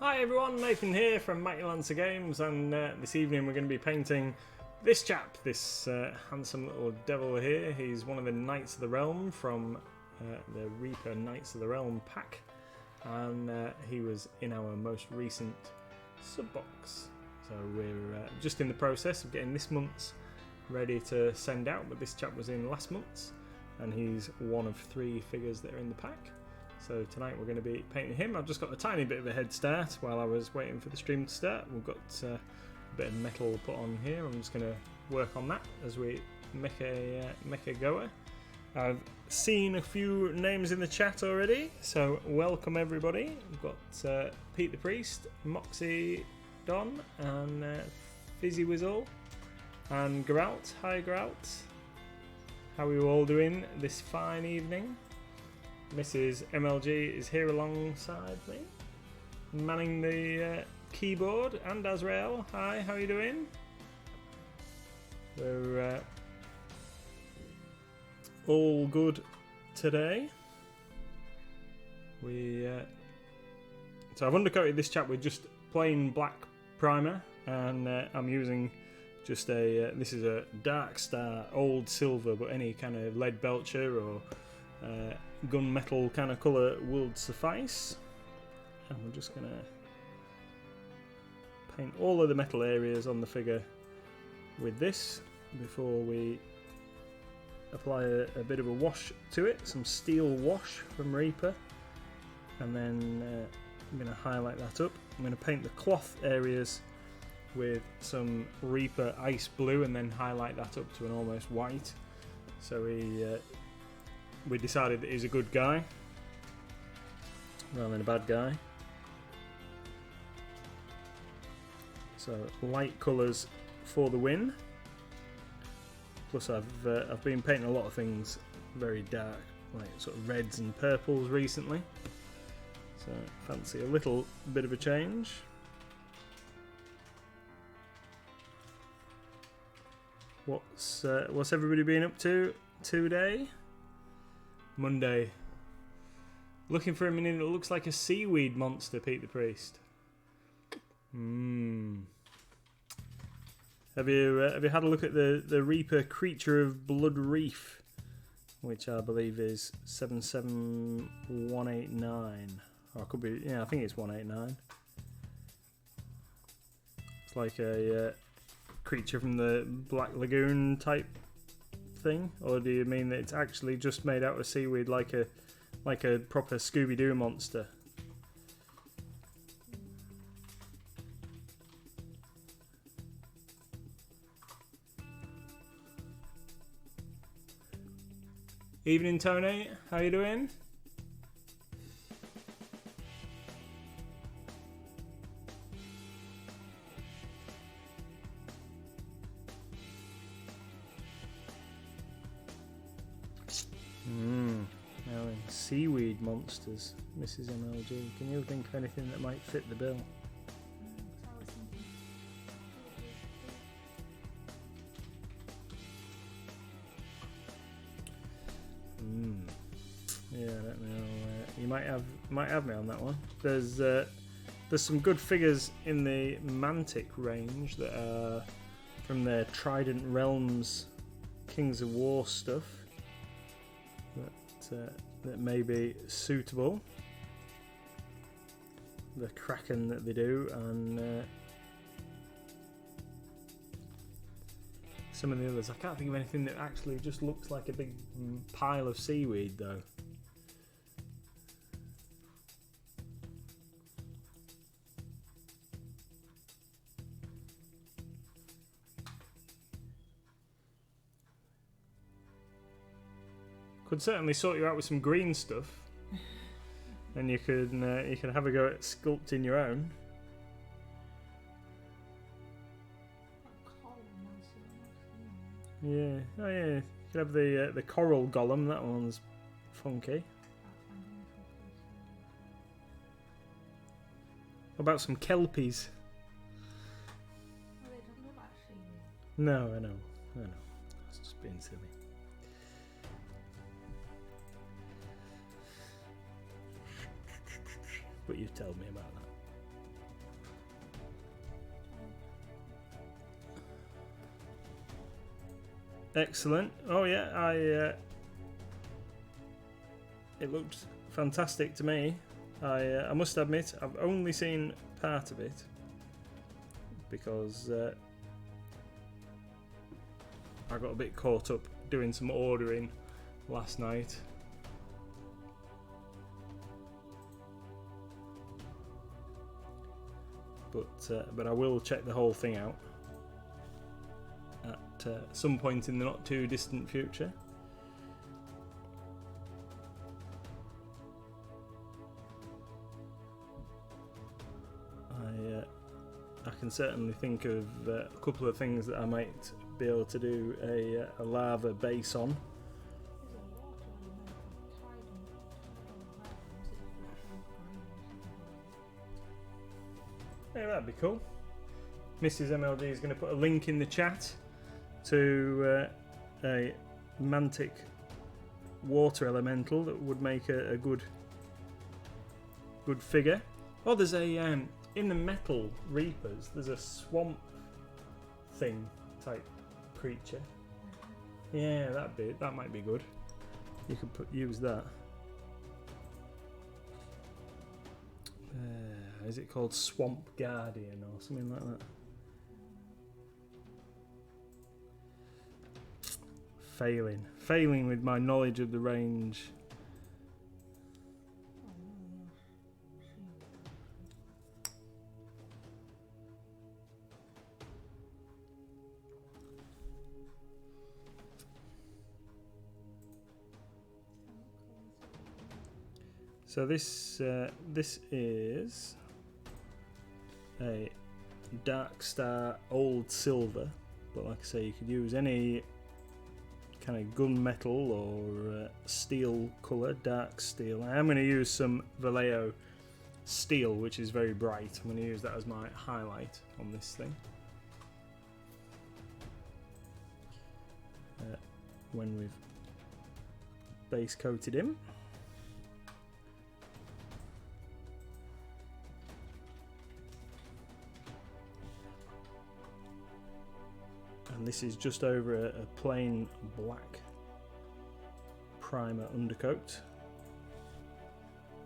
Hi everyone, Nathan here from Mighty Lancer Games, and this evening we're going to be painting this chap, this handsome little devil here. He's one of the Knights of the Realm from the Reaper Knights of the Realm pack, and he was in our most recent sub-box. So we're just in the process of getting this month's ready to send out, but this chap was in last month's, and he's one of 3 figures that are in the pack. So tonight we're going to be painting him. I've just got a tiny bit of a head start while I was waiting for the stream to start. We've got a bit of metal put on here. I'm just going to work on that as we make a goer. I've seen a few names in the chat already, so welcome everybody. We've got Pete the Priest, Moxie Don, and Fizzy Wizzle, and Grout. Hi Grout. How are you all doing this fine evening? Mrs. MLG is here alongside me, manning the keyboard, and Azrael. Hi, how are you doing? We're all good today. So I've undercoated this chap with just plain black primer, and I'm using just this is a Dark Star Old Silver, but any kind of lead belcher or gunmetal kind of colour would suffice. And we're just going to paint all of the metal areas on the figure with this before we apply a bit of a wash to it, some steel wash from Reaper, and then I'm going to highlight that up. I'm going to paint the cloth areas with some Reaper ice blue and then highlight that up to an almost white. So we decided that he's a good guy rather than a bad guy. So light colours for the win. Plus I've been painting a lot of things very dark, like sort of reds and purples recently. So fancy a little bit of a change. What's everybody been up to today? Monday. Looking for a minute that looks like a seaweed monster, Pete the Priest. Have you had a look at the Reaper Creature of Blood Reef, which I believe is 77189, or it could be, yeah, I think it's 189. It's like a creature from the Black Lagoon type thing, or do you mean that it's actually just made out of seaweed, like a proper Scooby-Doo monster? Evening, Tony. How you doing? Seaweed monsters, Mrs. MLG. Can you think of anything that might fit the bill? Yeah, I don't know. You might have me on that one. There's some good figures in the Mantic range that are from their Trident Realms Kings of War stuff that may be suitable. The Kraken that they do, and some of the others. I can't think of anything that actually just looks like a big pile of seaweed though. Could certainly sort you out with some green stuff, and you could have a go at sculpting your own. Yeah, oh yeah, you could have the coral golem. That one's funky. What about some kelpies? No, I know. It's just being silly. But you told me about that. Excellent. Oh yeah, it looked fantastic to me. I must admit, I've only seen part of it because I got a bit caught up doing some ordering last night. But I will check the whole thing out at some point in the not too distant future. I can certainly think of a couple of things that I might be able to do a lava base on. Yeah, that'd be cool. Mrs. MLD is going to put a link in the chat to a mantic water elemental that would make a good figure. Oh, there's a in the metal reapers. There's a swamp thing type creature. Yeah, that might be good. You could use that. Is it called Swamp Guardian or something like that? Failing with my knowledge of the range. So this is a Dark Star Old Silver, but like I say, you could use any kind of gunmetal or steel colour, dark steel. I am going to use some Vallejo steel, which is very bright. I'm going to use that as my highlight on this thing. When we've base coated him. And this is just over a plain black primer undercoat.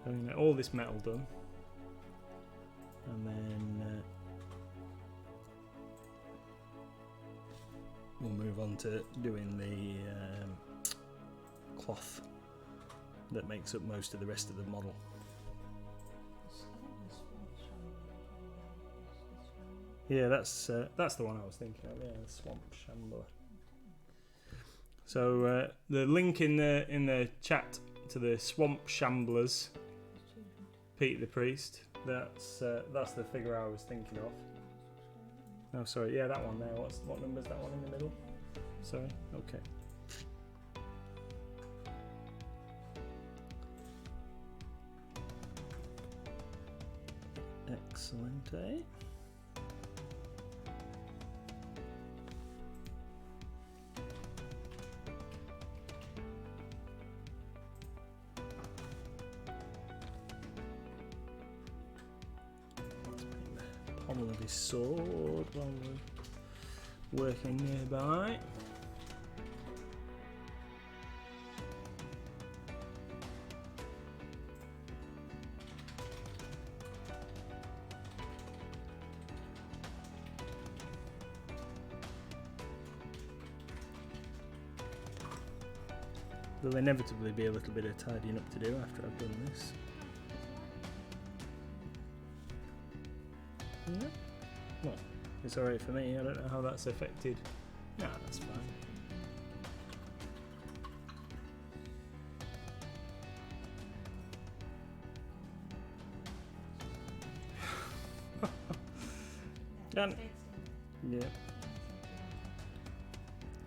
Having all this metal done, and then we'll move on to doing the cloth that makes up most of the rest of the model. Yeah, that's the one I was thinking of. Yeah, the Swamp Shambler. So the link in the chat to the Swamp Shamblers, Pete the Priest. That's the figure I was thinking of. Oh, sorry. Yeah, that one there. What number is that one in the middle? Sorry. Okay. Excellent, eh? Pommel of his sword while we're working nearby. There'll inevitably be a little bit of tidying up to do after I've done this. Yeah. Well, it's alright for me. I don't know how that's affected. Nah, that's fine. Done. Yeah.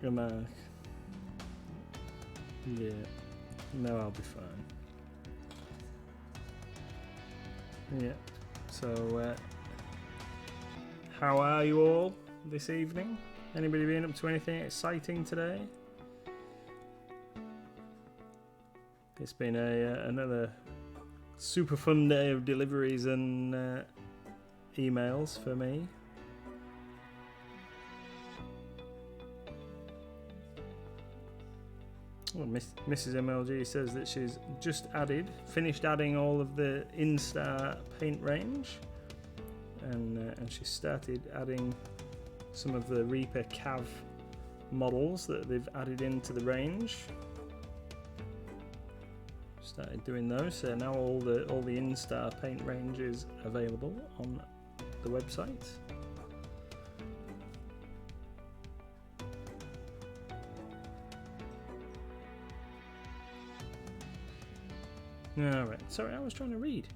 Good mark. Yeah. No, I'll be fine. Yeah. So, how are you all this evening? Anybody been up to anything exciting today? It's been another super fun day of deliveries and emails for me. Well, Mrs. MLG says that she's just finished adding all of the Instar paint range, and she started adding some of the Reaper Cav models that they've added into the range. Started doing those, so now all the Instar paint range is available on the website. Alright, sorry, I was trying to read.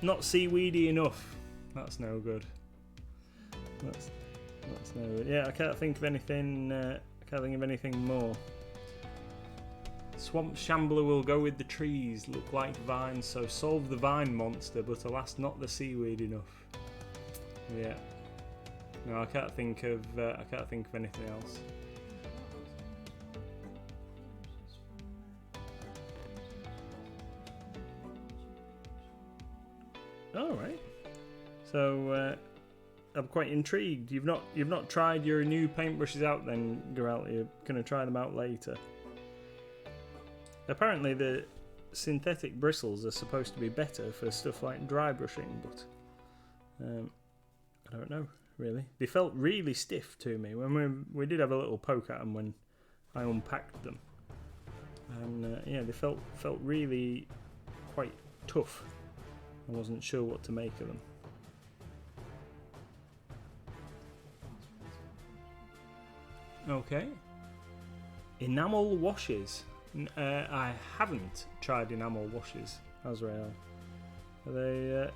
Not seaweedy enough. That's no good. That's no good. Yeah, I can't think of anything. More. Swamp Shambler will go with the trees. Look like vines, so solve the vine monster, but alas, not the seaweed enough. Yeah. No, I can't think of anything else. All right. So I'm quite intrigued. You've not tried your new paintbrushes out then, Geralt? You're gonna try them out later. Apparently the synthetic bristles are supposed to be better for stuff like dry brushing, but I don't know really. They felt really stiff to me when we did have a little poke at them when I unpacked them, and yeah, they felt really quite tough. I wasn't sure what to make of them. Okay. Enamel washes. I haven't tried enamel washes, Azrael. Are they?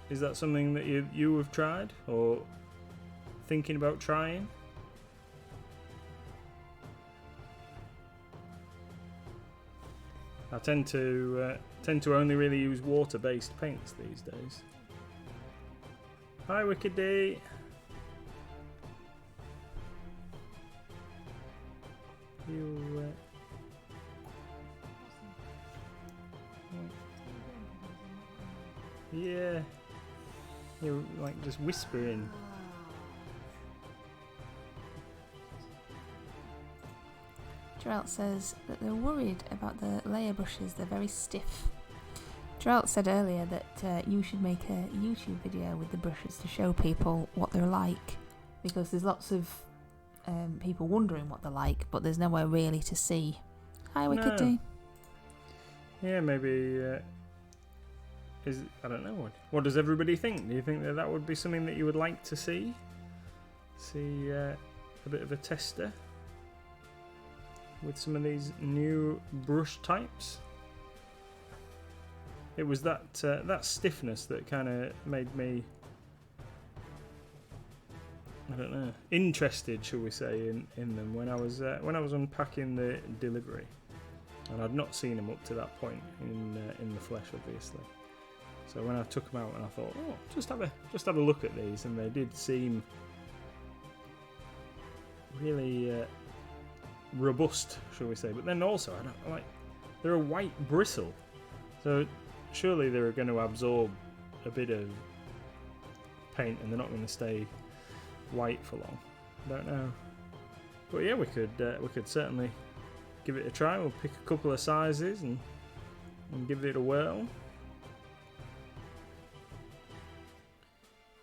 Is that something that you have tried or thinking about trying? I tend to only really use water-based paints these days. Hi, Wicked D. You. Yeah. You're like just whispering. Geralt says that they're worried about the layer brushes, they're very stiff. Geralt said earlier that you should make a YouTube video with the brushes to show people what they're like, because there's lots of people wondering what they're like, but there's nowhere really to see. Hi, Wicked D. Yeah, maybe. I don't know. What does everybody think? Do you think that would be something that you would like to see? See a bit of a tester with some of these new brush types. It was that stiffness that kind of made me, I don't know, interested, shall we say, in them when I was unpacking the delivery, and I'd not seen them up to that point in the flesh, obviously. So when I took them out, and I thought, oh, just have a look at these, and they did seem really robust, shall we say. But then also, they're a white bristle, so surely they're going to absorb a bit of paint, and they're not going to stay white for long. I don't know, but yeah, we could certainly give it a try. We'll pick a couple of sizes and give it a whirl.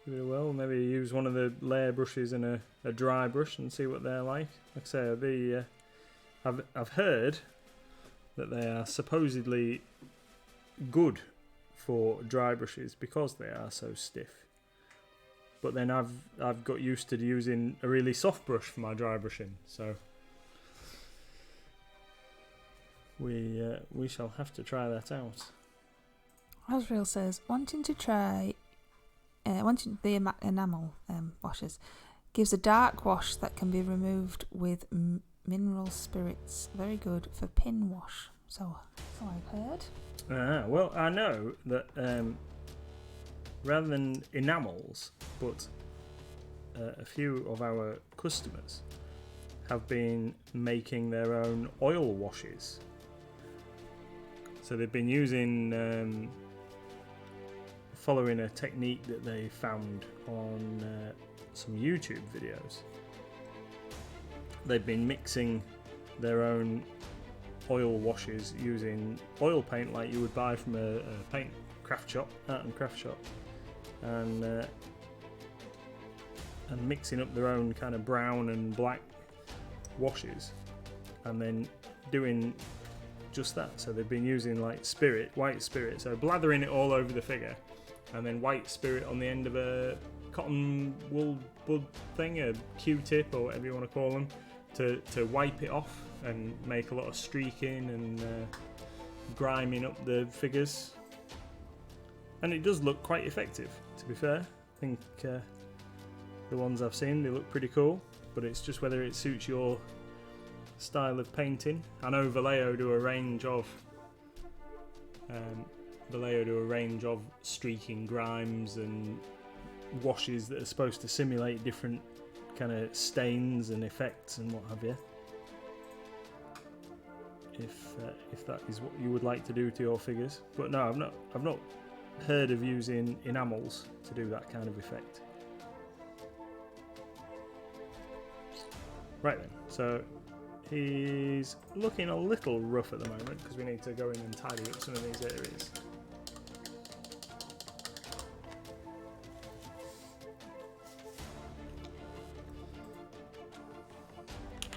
Maybe use one of the layer brushes and a dry brush and see what they're like. Like I say, I've heard that they are supposedly good for dry brushes because they are so stiff. But then I've got used to using a really soft brush for my dry brushing, so we shall have to try that out. Asriel says wanting the enamel washes gives a dark wash that can be removed with mineral spirits. Very good for pin wash. So I've heard. Well, I know that rather than enamels, but a few of our customers have been making their own oil washes. So they've been using following a technique that they found on some YouTube videos, they've been mixing their own oil washes using oil paint like you would buy from a paint craft shop, art and craft shop, and mixing up their own kind of brown and black washes, and then doing just that. So they've been using like white spirit, so blathering it all over the figure, and then white spirit on the end of a cotton wool bud thing, a Q-tip or whatever you want to call them, to wipe it off and make a lot of streaking and griming up the figures. And it does look quite effective, to be fair. I think the ones I've seen, they look pretty cool, but it's just whether it suits your style of painting. I know Vallejo do a range of streaking grimes and washes that are supposed to simulate different kind of stains and effects and what have you. If that is what you would like to do to your figures, but no, I've not heard of using enamels to do that kind of effect. Right then, so he's looking a little rough at the moment because we need to go in and tidy up some of these areas.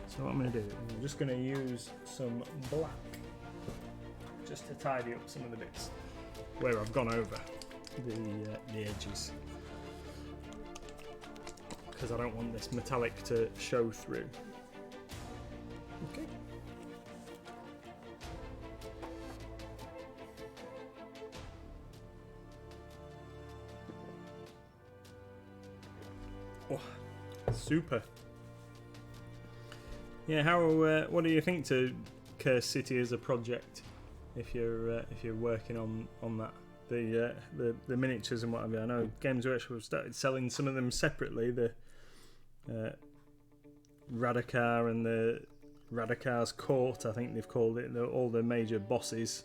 So what I'm going to do, I'm just going to use some black just to tidy up some of the bits where I've gone over the edges, because I don't want this metallic to show through. Okay. Oh, super. Yeah, how? What do you think to Curse City as a project? If you're working on that, the miniatures and what have you. I know Games Workshop have started selling some of them separately. The Radakar and the Radakar's Court, I think they've called it. All the major bosses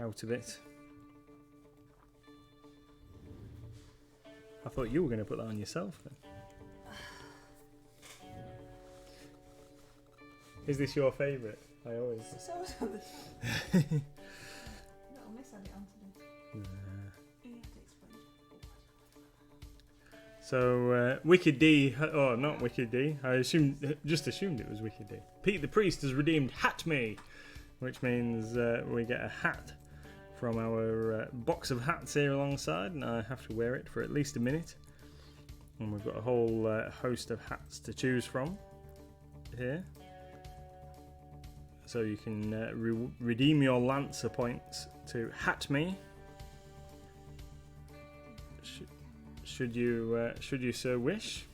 out of it. I thought you were going to put that on yourself then. Is this your favourite? I always. So no, Miss had it on today. You have to explain. So Wicked D, or not Wicked D. I just assumed it was Wicked D. Pete the Priest has redeemed Hat Me, which means we get a hat from our box of hats here alongside, and I have to wear it for at least a minute. And we've got a whole host of hats to choose from here. So you can redeem your Lancer points to Hat Me. Should you so wish.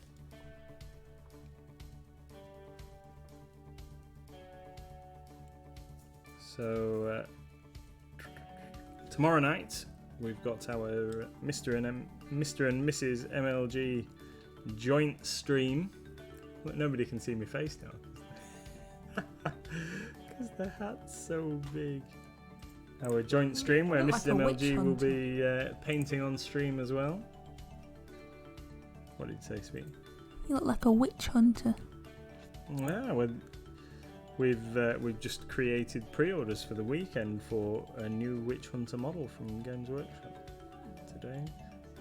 So tomorrow night we've got our Mr. and Mrs. MLG joint stream. Look, nobody can see my face now. Because the hat's so big. Our joint stream where Mrs. MLG will be painting on stream as well. What did you say, sweet? You look like a witch hunter. Yeah, we've just created pre-orders for the weekend for a new Witch Hunter model from Games Workshop today.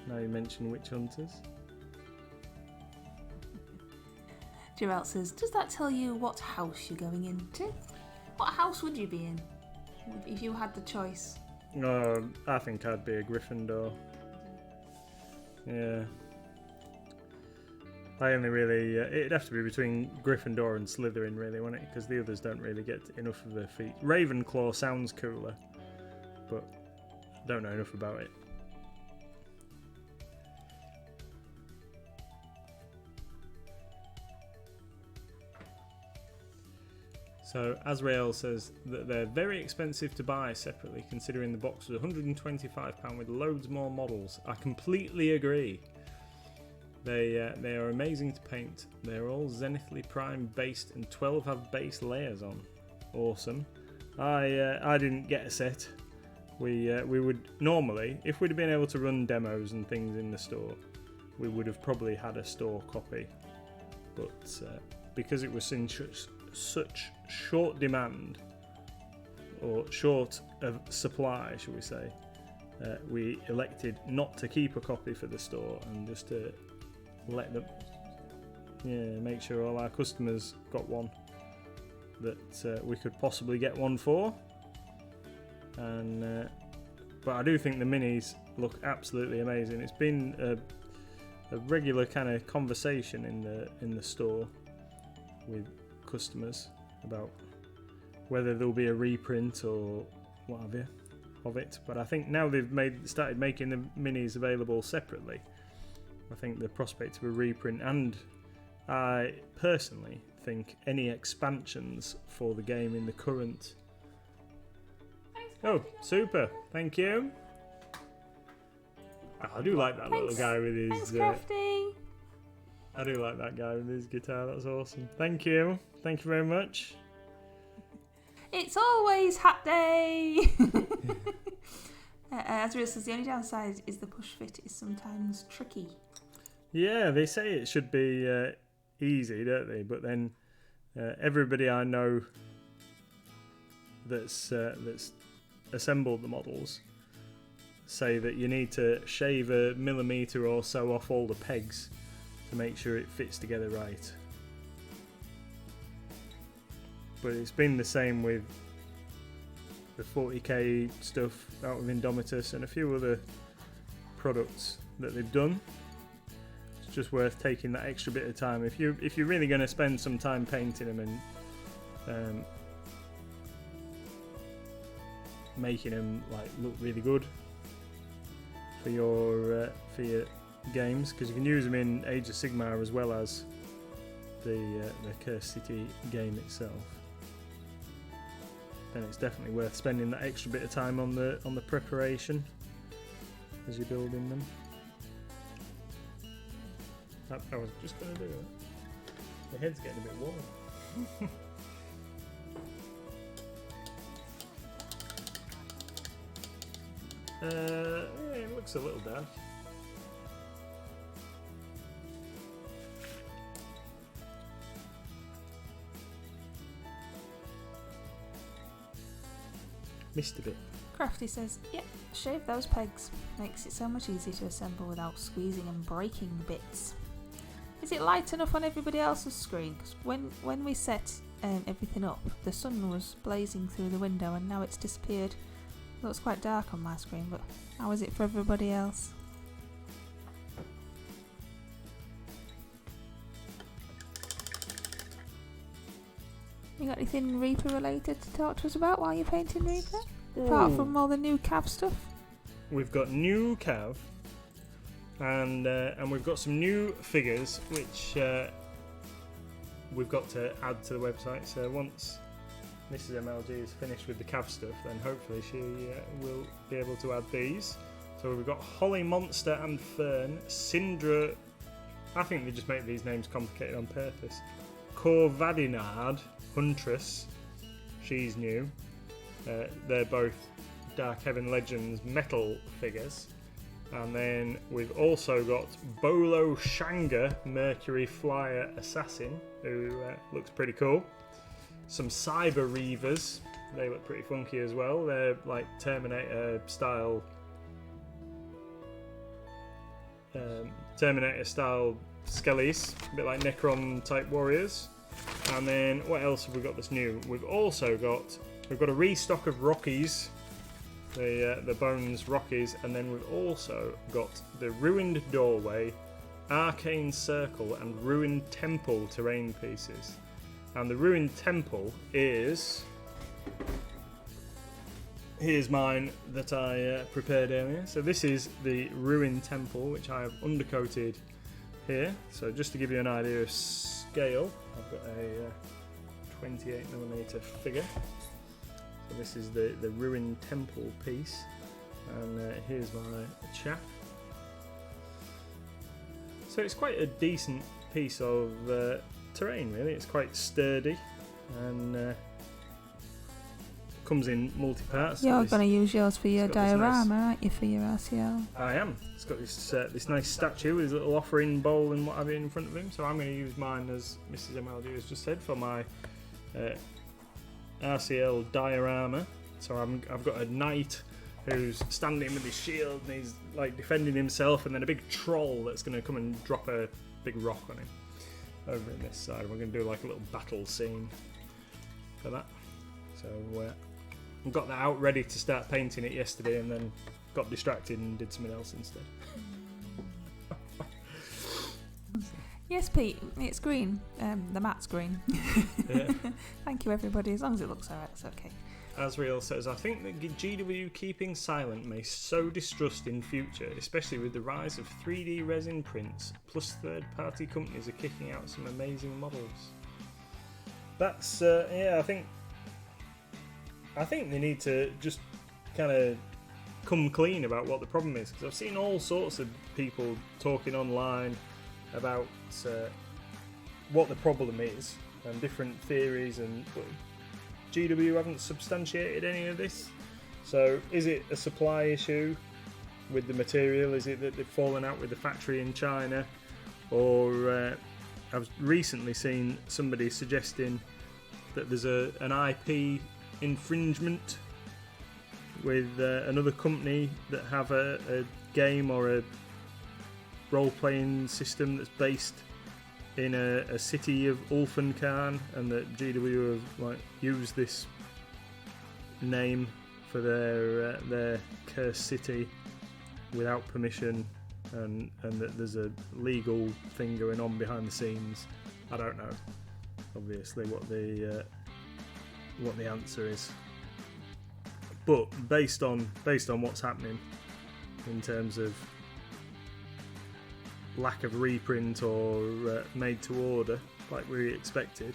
Now you mention Witch Hunters. Gerald says, does that tell you what house you're going into? What house would you be in if you had the choice? I think I'd be a Gryffindor. Yeah. I only really... it'd have to be between Gryffindor and Slytherin, really, wouldn't it? Because the others don't really get enough of their feet. Ravenclaw sounds cooler, but I don't know enough about it. So Azrael says that they're very expensive to buy separately, considering the box was £125 with loads more models. I completely agree. They are amazing to paint. They're all Zenithly Prime based, and 12 have base layers on. Awesome. I didn't get a set. We would normally, if we'd have been able to run demos and things in the store, we would have probably had a store copy. But because it was in such short demand, or short of supply, shall we say, we elected not to keep a copy for the store and just to let them, make sure all our customers got one that we could possibly get one for. And but I do think the minis look absolutely amazing. It's been a regular kind of conversation in the store with customers about whether there'll be a reprint or what have you of it. But I think now they've started making the minis available separately, I think the prospect of a reprint, and I personally think any expansions for the game in the current... Oh, super! Thank you. I do like that little guy with his... Thanks, Crafty! I do like that guy with his guitar. That's awesome. Thank you. Thank you very much. It's always hat day! Azrael says the only downside is the push fit is sometimes tricky. Yeah, they say it should be easy, don't they? But then everybody I know that's assembled the models say that you need to shave a millimetre or so off all the pegs to make sure it fits together right. But it's been the same with the 40k stuff out of Indomitus and a few other products that they've done. It's just worth taking that extra bit of time if you're really going to spend some time painting them and making them like look really good for your games, because you can use them in Age of Sigmar as well as the Cursed City game itself. Then it's definitely worth spending that extra bit of time on the preparation as you're building them. I was just going to do it. My head's getting a bit warm. Yeah, it looks a little dark. Missed a bit. Crafty says, yep, shave those pegs. Makes it so much easier to assemble without squeezing and breaking bits. Is it light enough on everybody else's screen? Because when we set everything up, the sun was blazing through the window and now it's disappeared. It looks quite dark on my screen, but how is it for everybody else? You got anything Reaper related to talk to us about while you're painting Reaper? Apart from all the new Cav stuff? We've got new Cav, and we've got some new figures which we've got to add to the website. So once Mrs. MLG is finished with the Cav stuff, then hopefully she will be able to add these. So we've got Holly Monster and Fern, Syndra. I think they just make these names complicated on purpose. Corvadinard, Huntress, she's new. They're both Dark Heaven Legends metal figures. And then we've also got Bolo Shanga, Mercury Flyer Assassin, who looks pretty cool. Some Cyber Reavers, they look pretty funky as well. They're like Terminator style skellies, a bit like Necron type warriors. And then what else have we got that's new? We've got a restock of Rockies, the Bones Rockies, and then we've also got the Ruined Doorway, Arcane Circle, and Ruined Temple terrain pieces. And the Ruined Temple is... Here's mine that I prepared earlier. So this is the Ruined Temple, which I have undercoated here. So just to give you an idea of scale, I've got a 28mm figure. So this is the Ruined Temple piece. And here's my chap. So it's quite a decent piece of terrain, really. It's quite sturdy and comes in multi-parts. You're going to use yours for your it's got this diorama, aren't you, for your RCL? I am. It's got this nice statue with his little offering bowl and what have you in front of him. So I'm going to use mine, as Mrs. MLD has just said, for my RCL diorama. So I've got a knight who's standing with his shield and he's like defending himself, and then a big troll that's going to come and drop a big rock on him over in this side. We're going to do like a little battle scene for that. So I got that out ready to start painting it yesterday, and then got distracted and did something else instead. Yes, Pete, it's green. The mat's green. Yeah. Thank you, everybody. As long as it looks alright, it's okay. Asriel says, I think that GW keeping silent may sow distrust in future, especially with the rise of 3D resin prints, plus third-party companies are kicking out some amazing models. That's, I think they need to just kind of come clean about what the problem is, because I've seen all sorts of people talking online about what the problem is and different theories, and GW haven't substantiated any of this. So is it a supply issue with the material? Is it that they've fallen out with the factory in China? Or I've recently seen somebody suggesting that there's an IP infringement with another company that have a game or a role-playing system that's based in a city of Ulfenkarn, and that GW have used this name for their cursed city without permission, and that there's a legal thing going on behind the scenes. I don't know, obviously, what the answer is, but based on what's happening in terms of lack of reprint or made to order like we expected,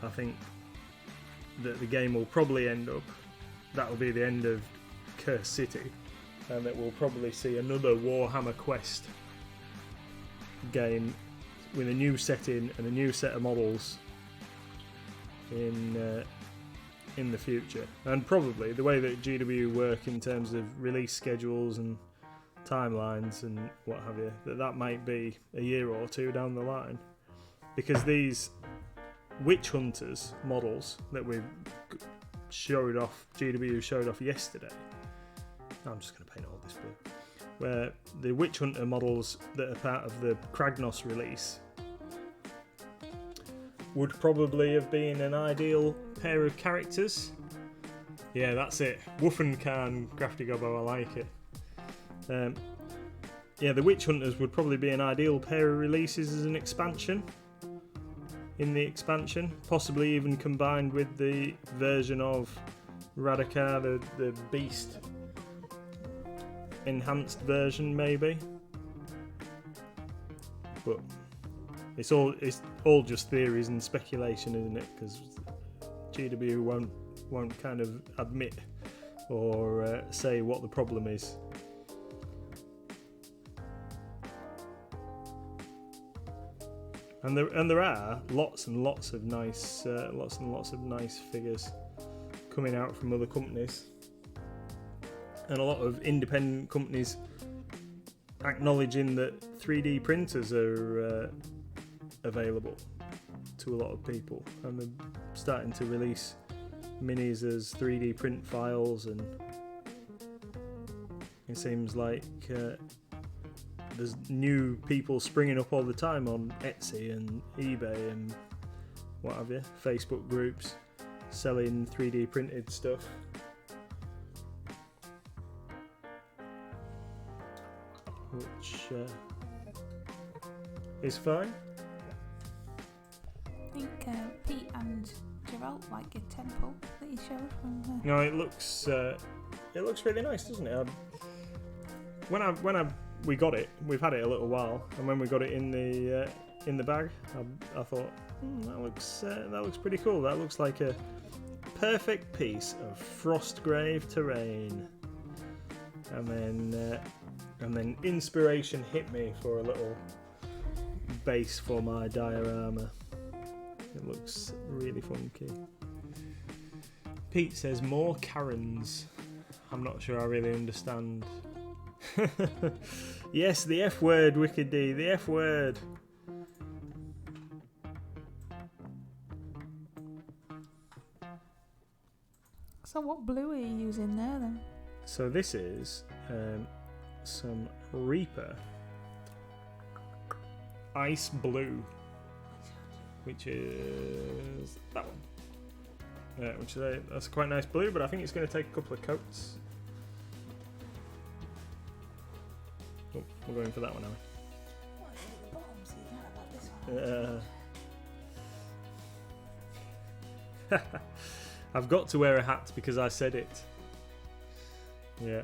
I think that the game will probably end up, that'll be the end of Cursed City, and that we'll probably see another Warhammer Quest game with a new setting and a new set of models in the future. And probably the way that GW work in terms of release schedules and timelines and what have you, that might be a year or two down the line, because these Witch Hunters models that we GW showed off yesterday, I'm just going to paint all this blue, where the Witch Hunter models that are part of the Kragnos release would probably have been an ideal pair of characters. Yeah, that's it. Wuffenkarn, Crafty Gobbo, I like it. The Witch Hunters would probably be an ideal pair of releases as an expansion. In the expansion, possibly even combined with the version of Radakar, the Beast enhanced version, maybe. But it's all just theories and speculation, isn't it? Because GW won't kind of admit or say what the problem is. And there are lots and lots of nice figures coming out from other companies, and a lot of independent companies acknowledging that 3D printers are available to a lot of people, and they're starting to release minis as 3D print files, and it seems like there's new people springing up all the time on Etsy and eBay and what have you, Facebook groups selling 3D printed stuff. Which is fine. I think Pete and Gerald like your temple that you showed from No, it looks really nice, doesn't it? When we got it, we've had it a little while, and when we got it in the bag, I thought that looks pretty cool. That looks like a perfect piece of Frostgrave terrain. And then inspiration hit me for a little base for my diorama. It looks really funky. Pete says more Karens. I'm not sure I really understand. Yes, the F word, Wicked D, the F word. So what blue are you using there then? So this is some Reaper Ice Blue, which is that one. That's quite nice blue, but I think it's going to take a couple of coats. Oh, we're going for that one now. I've got to wear a hat because I said it. Yeah,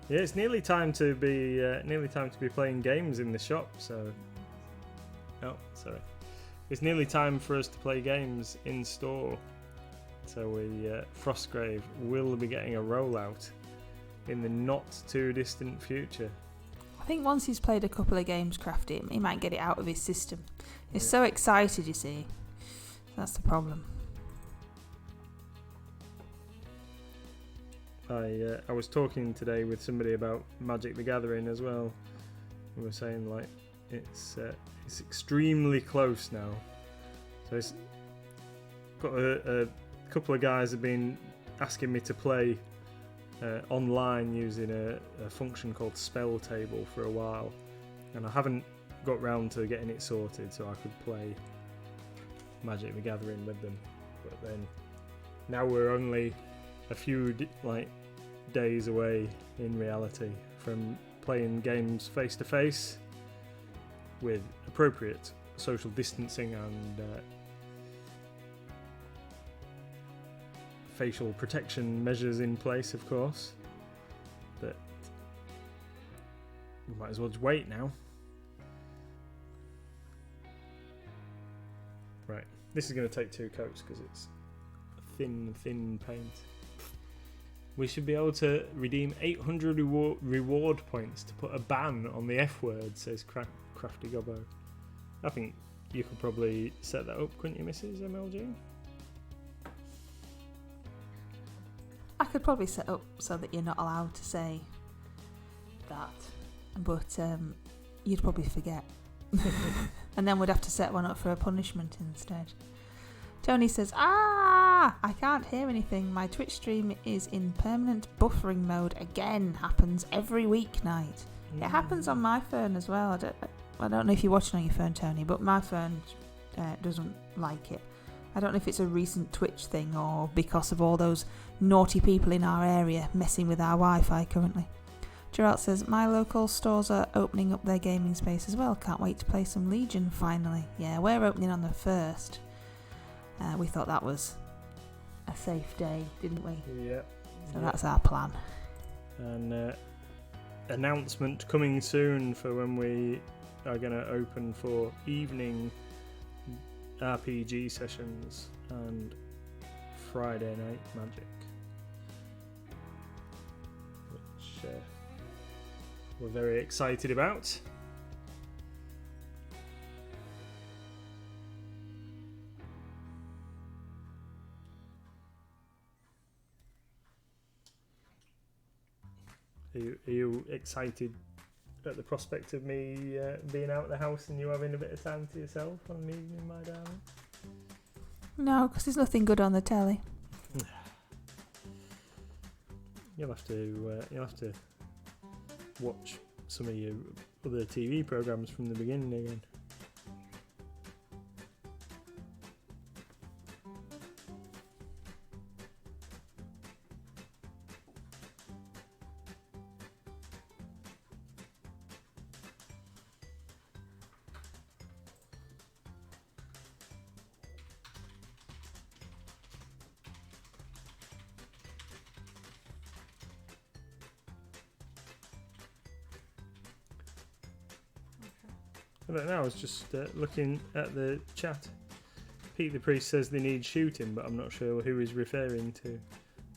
it's nearly time to be playing games in the shop. So, oh, sorry, it's nearly time for us to play games in store. So Frostgrave will be getting a rollout in the not too distant future. I think once he's played a couple of games, Crafty, he might get it out of his system. He's so excited, you see. That's the problem. I was talking today with somebody about Magic the Gathering as well. We were saying like it's extremely close now. So it's got a couple of guys have been asking me to play online using a function called Spell Table for a while, and I haven't got round to getting it sorted so I could play Magic the Gathering with them. But then now we're only a few days away in reality from playing games face to face with appropriate social distancing and facial protection measures in place, of course. But we might as well just wait now. Right, this is going to take 2 coats because it's thin paint. We should be able to redeem 800 reward points to put a ban on the F word, says Crafty Gobbo. I think you could probably set that up, couldn't you, Mrs. MLG? I could probably set up so that you're not allowed to say that, but you'd probably forget. And then we'd have to set one up for a punishment instead. Tony says, I can't hear anything. My Twitch stream is in permanent buffering mode again. Happens every weeknight. It happens on my phone as well. I don't know if you're watching on your phone, Tony, but my phone doesn't like it. I don't know if it's a recent Twitch thing or because of all those naughty people in our area messing with our Wi-Fi currently. Geralt says, my local stores are opening up their gaming space as well. Can't wait to play some Legion finally. Yeah, we're opening on the 1st. We thought that was a safe day, didn't we? Yeah. So that's our plan. And announcement coming soon for when we are going to open for evening RPG sessions and Friday night Magic, which we're very excited about. Are you excited at the prospect of me being out of the house and you having a bit of time to yourself on an evening, my darling? No, because there's nothing good on the telly. You'll have to watch some of your other TV programs from the beginning again. I don't know, I was just looking at the chat. Pete the Priest says they need shooting, but I'm not sure who he's referring to.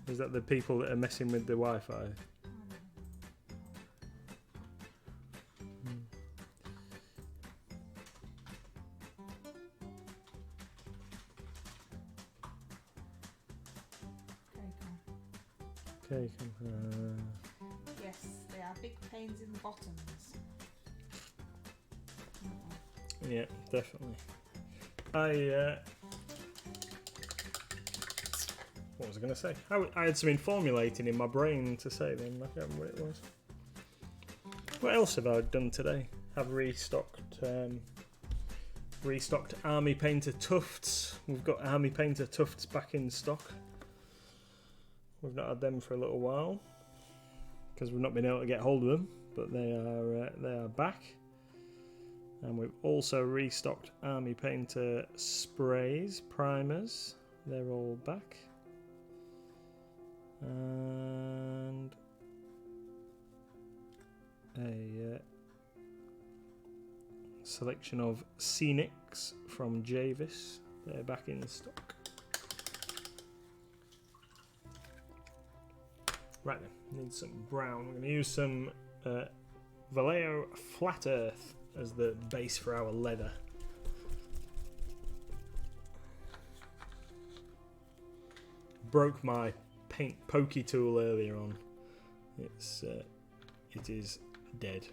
Is that the people that are messing with the Wi-Fi? are big pains in the bottoms. Yeah, definitely. What was I going to say? I had something formulating in my brain to say then. I can't remember what it was. What else have I done today? I've restocked Army Painter Tufts. We've got Army Painter Tufts back in stock. We've not had them for a little while because we've not been able to get hold of them, but they are back. And we've also restocked Army Painter sprays, primers. They're all back. And a selection of Scenics from Javis. They're back in stock. Right then, need some brown. We're going to use some Vallejo Flat Earth as the base for our leather. Broke my paint pokey tool earlier on. It is dead.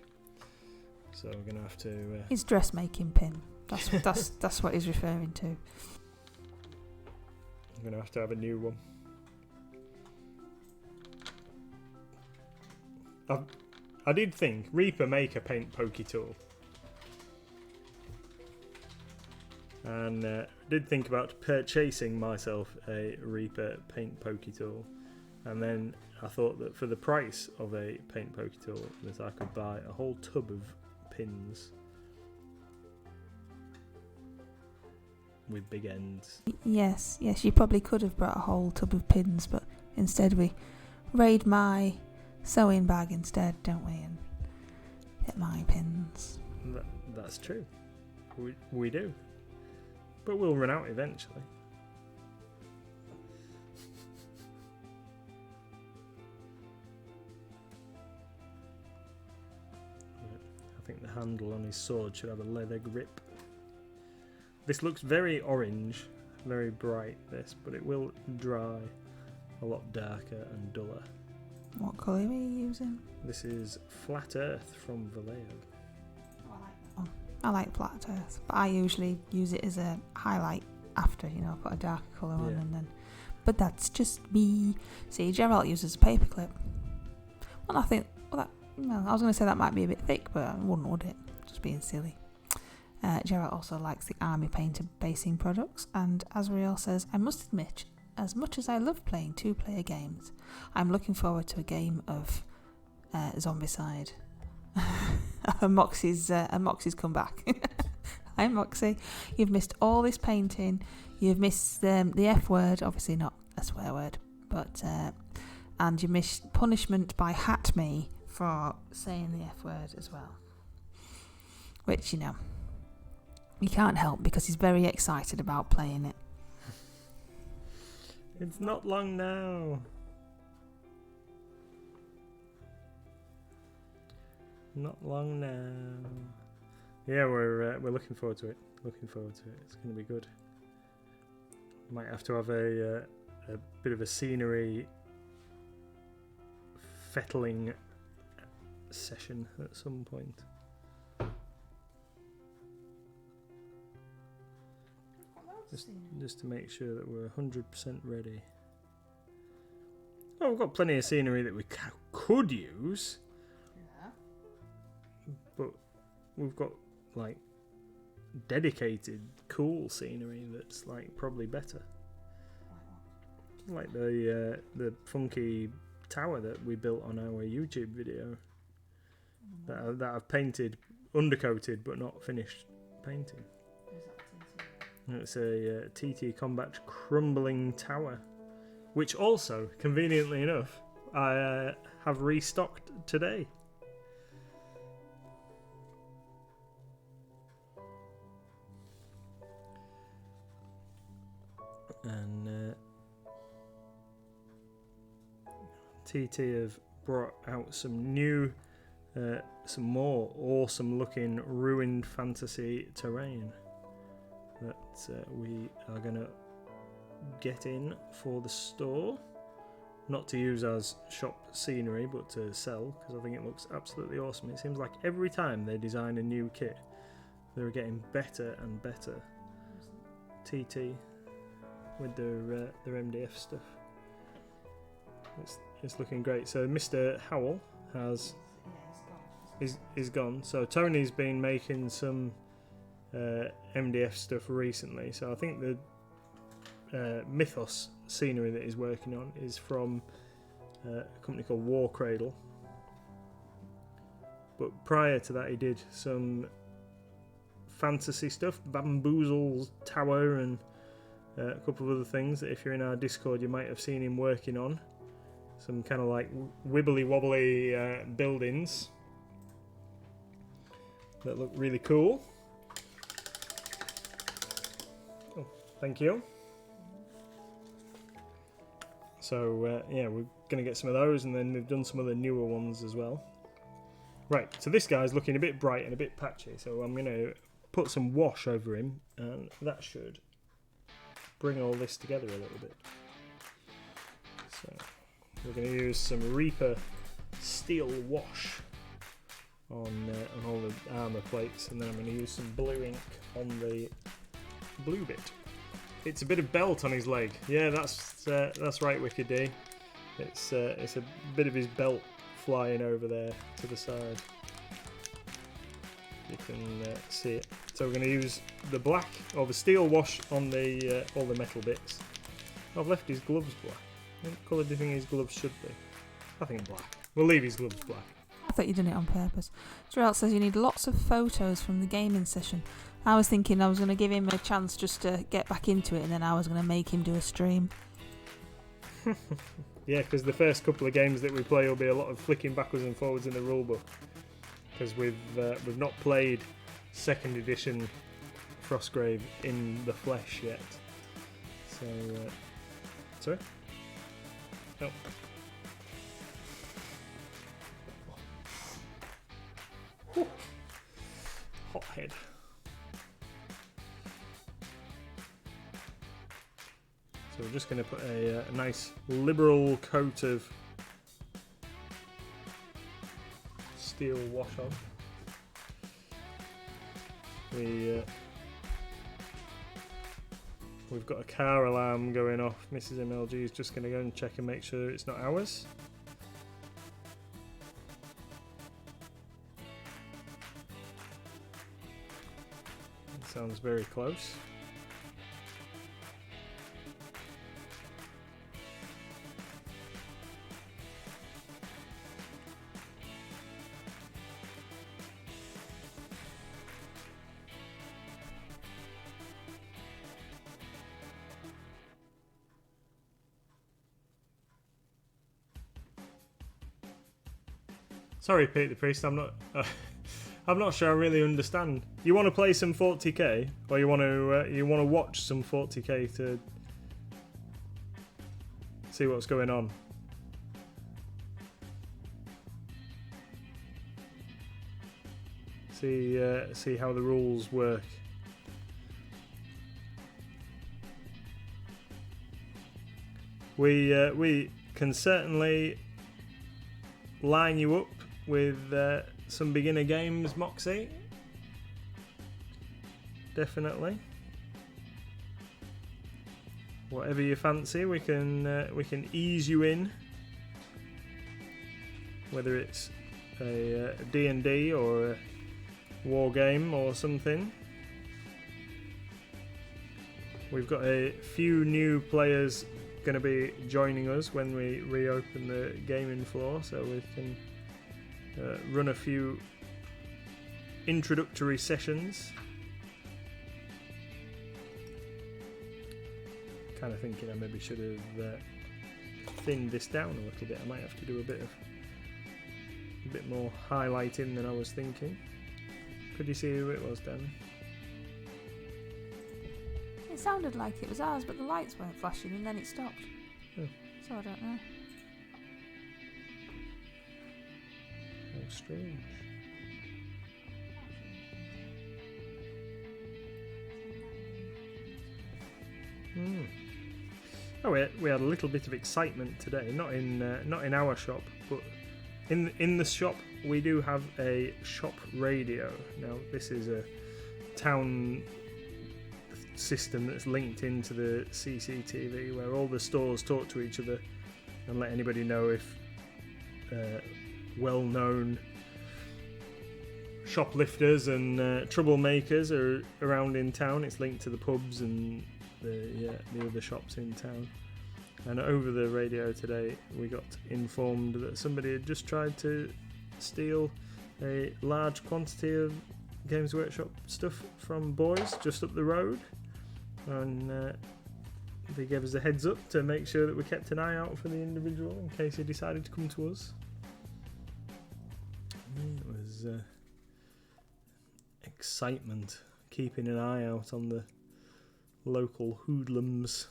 So we're gonna have to. His dressmaking pin. That's what he's referring to. I'm gonna have to have a new one. I did think Reaper make a paint pokey tool, and did think about purchasing myself a Reaper paint pokey tool, and then I thought that for the price of a paint pokey tool that I could buy a whole tub of pins with big ends. Yes, you probably could have brought a whole tub of pins, but instead we raid my sewing bag instead, don't we, and get my pins. That's true. We do. But we'll run out eventually. I think the handle on his sword should have a leather grip. This looks very orange, very bright, this, but it will dry a lot darker and duller. What colour are you using? This is Flat Earth from Vallejo. Oh, I like that one. I like Flat Earth, but I usually use it as a highlight after, put a darker colour on and then. But that's just me. See, Gerald uses a paperclip. Well, I think, I was going to say that might be a bit thick, but I wouldn't, would it? Just being silly. Gerald also likes the Army Painter basing products, and Azrael says, I must admit, as much as I love playing two-player games, I'm looking forward to a game of Zombicide. Moxie's come back. Hi Moxie, you've missed all this painting. You've missed the F word, obviously not a swear word, but and you missed punishment by Hat Me for saying the F word as well. Which you can't help because he's very excited about playing it. It's not long now. Not long now. Yeah, we're looking forward to it. It's going to be good. Might have to have a bit of a scenery fettling session at some point. Just to make sure that we're 100% ready. Oh, we've got plenty of scenery that we could use. Yeah. But we've got dedicated cool scenery that's probably better. Like the funky tower that we built on our YouTube video. That I've painted, undercoated, but not finished painting. It's a TT Combat crumbling tower, which also, conveniently enough, I have restocked today. And TT have brought out some new, some more awesome looking ruined fantasy terrain that we are going to get in for the store. not to use as shop scenery but to sell, because I think it looks absolutely awesome. It seems like every time they design a new kit they're getting better and better. TT with their MDF stuff. It's looking great. So Mr. Howell is gone. So Tony's been making some MDF stuff recently. So I think the Mythos scenery that he's working on is from a company called War Cradle. But prior to that he did some fantasy stuff, Bamboozle's Tower and a couple of other things that if you're in our Discord you might have seen him working on. Some kind of like wibbly wobbly buildings that look really cool. Oh, thank you. So yeah, we're going to get some of those, and then we've done some of the newer ones as well. Right, so this guy's looking a bit bright and a bit patchy, so I'm going to put some wash over him, and that should bring all this together a little bit. So we're going to use some Reaper steel wash on all the armour plates, and then I'm going to use some blue ink on the blue bit. It's a bit of belt on his leg. Yeah, that's right, Wicked D. It's a bit of his belt flying over there to the side. You can see it. So we're going to use the black or the steel wash on the all the metal bits. I've left his gloves black. What colour do you think his gloves should be? I think black. We'll leave his gloves black. I thought you'd done it on purpose. Gerald says you need lots of photos from the gaming session. I was thinking I was going to give him a chance just to get back into it, and then I was going to make him do a stream. Yeah, because the first couple of games that we play will be a lot of flicking backwards and forwards in the rulebook, because we've not played 2nd edition Frostgrave in the flesh yet. So, sorry? No. Whew. Hot head. So we're just going to put a nice liberal coat of steel wash on. We've got a car alarm going off. Mrs. MLG is just going to go and check and make sure it's not ours. It sounds very close. Sorry, Pete the Priest. I'm not sure I really understand. You want to play some 40k, or you want to watch some 40k to see what's going on? See how the rules work. We can certainly line you up with some beginner games, Moxie. Definitely. Whatever you fancy, we can ease you in. Whether it's a D&D or a war game or something. We've got a few new players going to be joining us when we reopen the gaming floor, so we can run a few introductory sessions. Kind of thinking I maybe should have thinned this down a little bit. I might have to do a bit more highlighting than I was thinking. Could you see who it was, Dan? It sounded like it was ours, but the lights weren't flashing and then it stopped. Oh. So I don't know. How strange. Oh, we had a little bit of excitement today. Not in our shop, but in the shop we do have a shop radio. Now this is a town system that's linked into the CCTV, where all the stores talk to each other and let anybody know if well-known shoplifters and troublemakers are around in town. It's linked to the pubs and the other shops in town. And over the radio today we got informed that somebody had just tried to steal a large quantity of Games Workshop stuff from Boys just up the road, and they gave us a heads up to make sure that we kept an eye out for the individual in case he decided to come to us. It was excitement, keeping an eye out on the local hoodlums.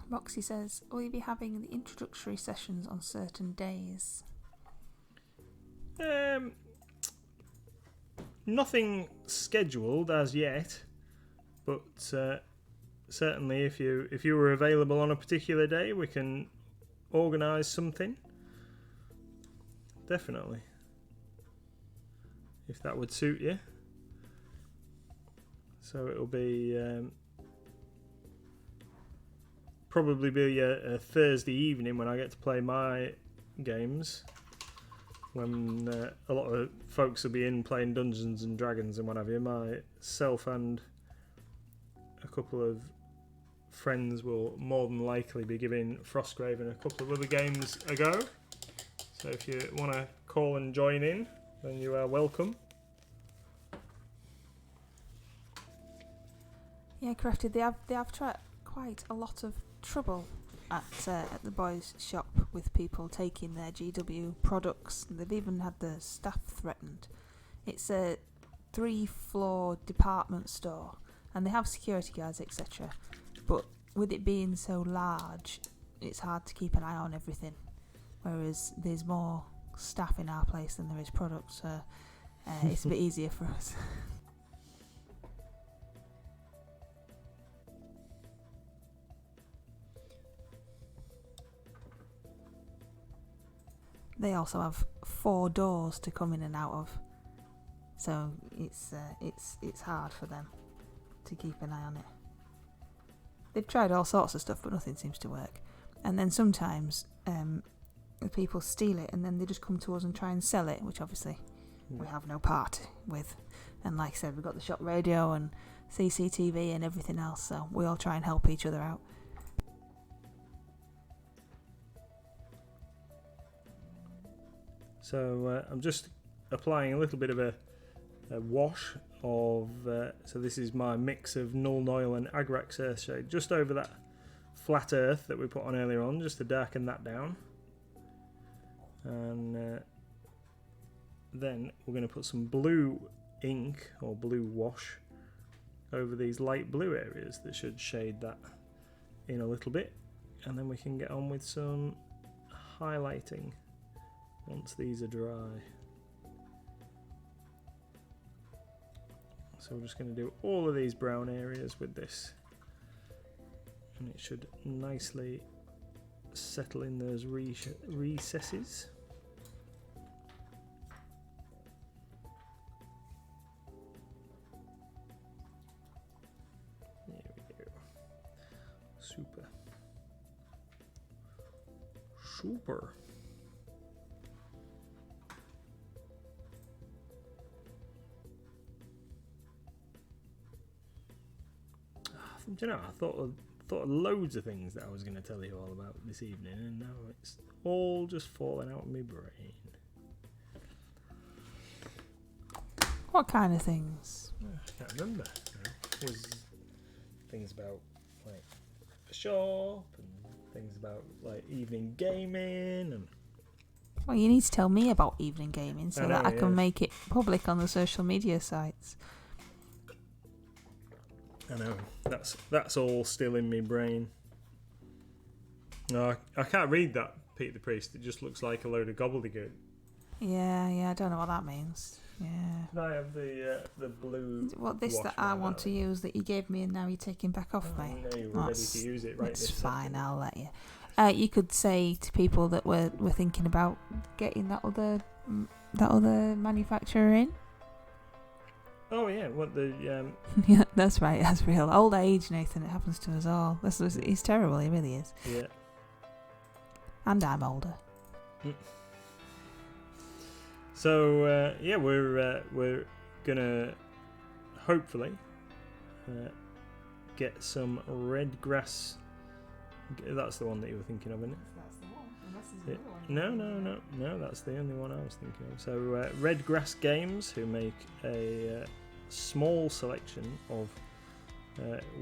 Roxy says, will you be having the introductory sessions on certain days? Nothing scheduled as yet, but certainly if you were available on a particular day, we can organise something. Definitely, if that would suit you. So it'll be probably be a Thursday evening when I get to play my games, when a lot of folks will be in playing Dungeons and Dragons and what have you. Myself and a couple of friends will more than likely be giving Frostgrave and a couple of other games a go. So if you want to call and join in, then you are welcome. Yeah, Crafted, they have tried quite a lot of trouble at the boys' shop with people taking their GW products. They've even had the staff threatened. It's a 3-floor department store, and they have security guards, etc. But with it being so large, it's hard to keep an eye on everything. Whereas there's more staff in our place than there is products, so it's a bit easier for us. They also have 4 doors to come in and out of, so it's hard for them to keep an eye on it. They've tried all sorts of stuff, but nothing seems to work. And then sometimes the people steal it, and then they just come to us and try and sell it, which obviously we have no part with. And like I said, we've got the shop radio and CCTV and everything else, so we all try and help each other out. So I'm just applying a little bit of a wash of, so this is my mix of Nuln Oil and Agrax Earthshade, just over that flat earth that we put on earlier on, just to darken that down. And then we're going to put some blue ink, or blue wash, over these light blue areas that should shade that in a little bit. And then we can get on with some highlighting once these are dry. So we're just going to do all of these brown areas with this, and it should nicely settle in those recesses. There we go. Super. Do you know, I thought of loads of things that I was going to tell you all about this evening, and now it's all just falling out of my brain. What kind of things? I can't remember. It was things about like the shop, and things about like evening gaming, and Well, you need to tell me about evening gaming so that I can make it public on the social media sites. I know, that's all still in my brain. No, I can't read that, Pete the Priest. It just looks like a load of gobbledygook. Yeah, I don't know what that means. Yeah. Can I have the blue? What this wash that I now, want to darling? use that you gave me and now you're taking back off me? No, you were ready to use it right It's this fine. second. I'll let you. You could say to people that were thinking about getting that other manufacturer in. Oh yeah, what the Yeah, that's right. That's real. Old age, Nathan. It happens to us all. He's terrible. He really is. yeah. And I'm older. So yeah, we're gonna hopefully get some red grass. That's the one that you were thinking of, isn't it? That's the one. Unless there's No. That's the only one I was thinking of. So Red Grass Games, who make a small selection of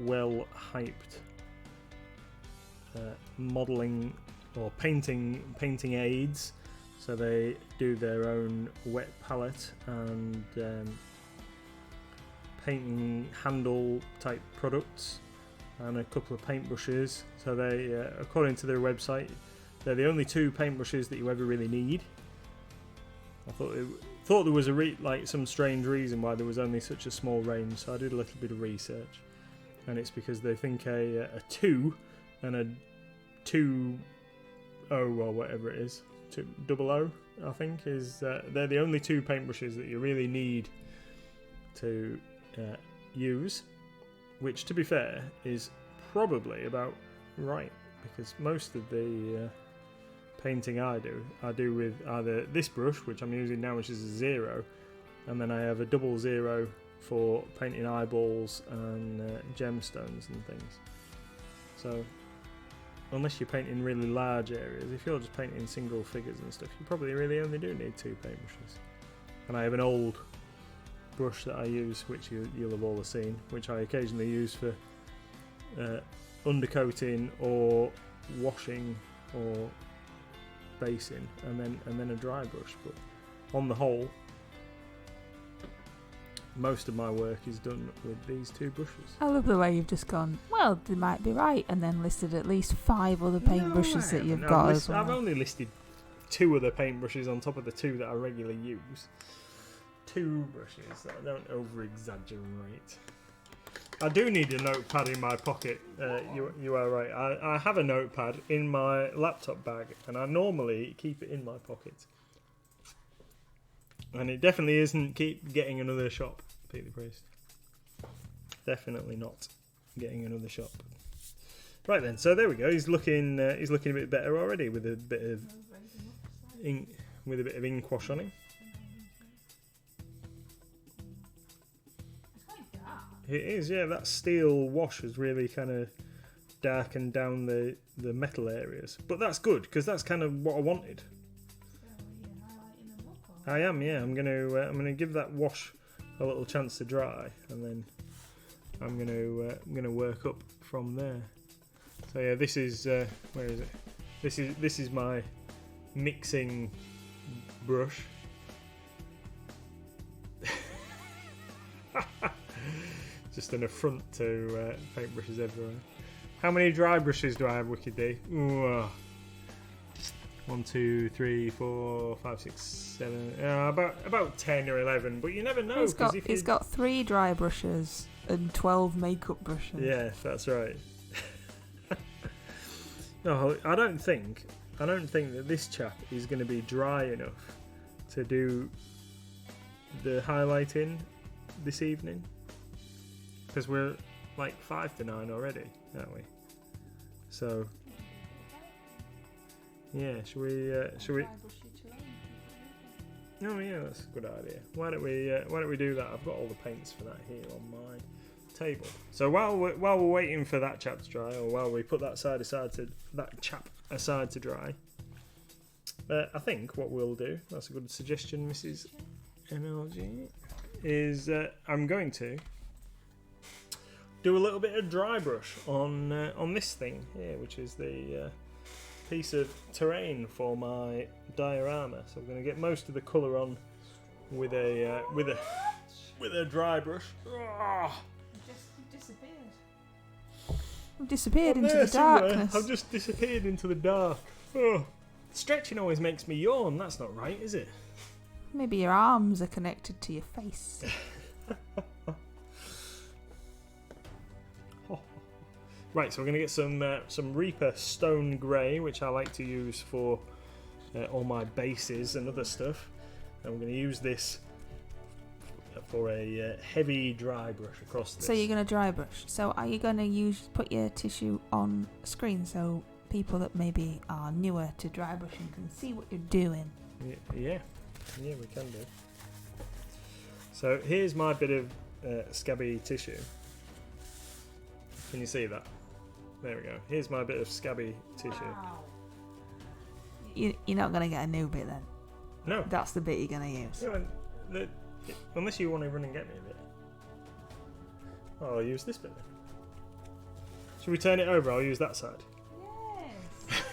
well-hyped modelling or painting aids. So they do their own wet palette and painting handle type products and a couple of paintbrushes. So they, according to their website, they're the only 2 paintbrushes that you ever really need. I thought there was some strange reason why there was only such a small range, so I did a little bit of research, and it's because they think a 2 and a 2O or whatever it is, 200 I think is they're the only 2 paintbrushes that you really need to use, which to be fair is probably about right, because most of the painting I do with either this brush, which I'm using now, which is a 0, and then I have a 00 for painting eyeballs and gemstones and things. So unless you're painting really large areas, if you're just painting single figures and stuff, you probably really only do need 2 paintbrushes. And I have an old brush that I use, which you'll have all seen, which I occasionally use for undercoating or washing or basing, and then a dry brush. But on the whole, most of my work is done with these 2 brushes. I love the way you've just gone, well, they might be right, and then listed at least 5 other paintbrushes that you've got as well. I've only listed 2 other paintbrushes on top of the 2 that I regularly use. 2 brushes, I don't over-exaggerate. I do need a notepad in my pocket. You are right. I have a notepad in my laptop bag, and I normally keep it in my pocket. And it definitely isn't keep getting another shop, Pete the Priest. Definitely not getting another shop. Right then, so there we go. He's looking a bit better already with a bit of ink wash on him. It is, yeah. That steel wash has really kind of darkened down the metal areas, but that's good because that's kind of what I wanted. I am, yeah. I'm gonna give that wash a little chance to dry, and then I'm gonna work up from there. So yeah, this is where is it? This is my mixing brush. Just an affront to paintbrushes everywhere. How many dry brushes do I have, Wicked D? Ooh, 1, 2, 3, 4, 5, 6, 7. About 10 or 11, but you never know. He's got 3 dry brushes and 12 makeup brushes. Yeah, that's right. No, I don't think that this chap is going to be dry enough to do the highlighting this evening, because we're like 5 to 9 already, aren't we? So yeah, should we? Oh yeah, that's a good idea. Why don't we do that? I've got all the paints for that here on my table. So while we're waiting for that chap to dry, or while we put that chap aside to dry, I think what we'll do, that's a good suggestion, Mrs. MLG, is I'm going to do a little bit of dry brush on this thing here, which is the piece of terrain for my diorama. So I'm going to get most of the colour on with a dry brush. You've disappeared into the darkness. I've just disappeared into the dark. Oh. Stretching always makes me yawn. That's not right, is it? Maybe your arms are connected to your face. Right, so we're going to get some Reaper Stone Grey, which I like to use for all my bases and other stuff. And we're going to use this for a heavy dry brush across this. So you're going to dry brush. So are you going to put your tissue on screen so people that maybe are newer to dry brushing can see what you're doing? Yeah, we can do. So here's my bit of scabby tissue. Can you see that? There we go. Here's my bit of scabby tissue. Wow. You're not going to get a new bit then? No. That's the bit you're going to use? Yeah, unless you want to run and get me a bit. Oh, I'll use this bit then. Should we turn it over? I'll use that side. Yes.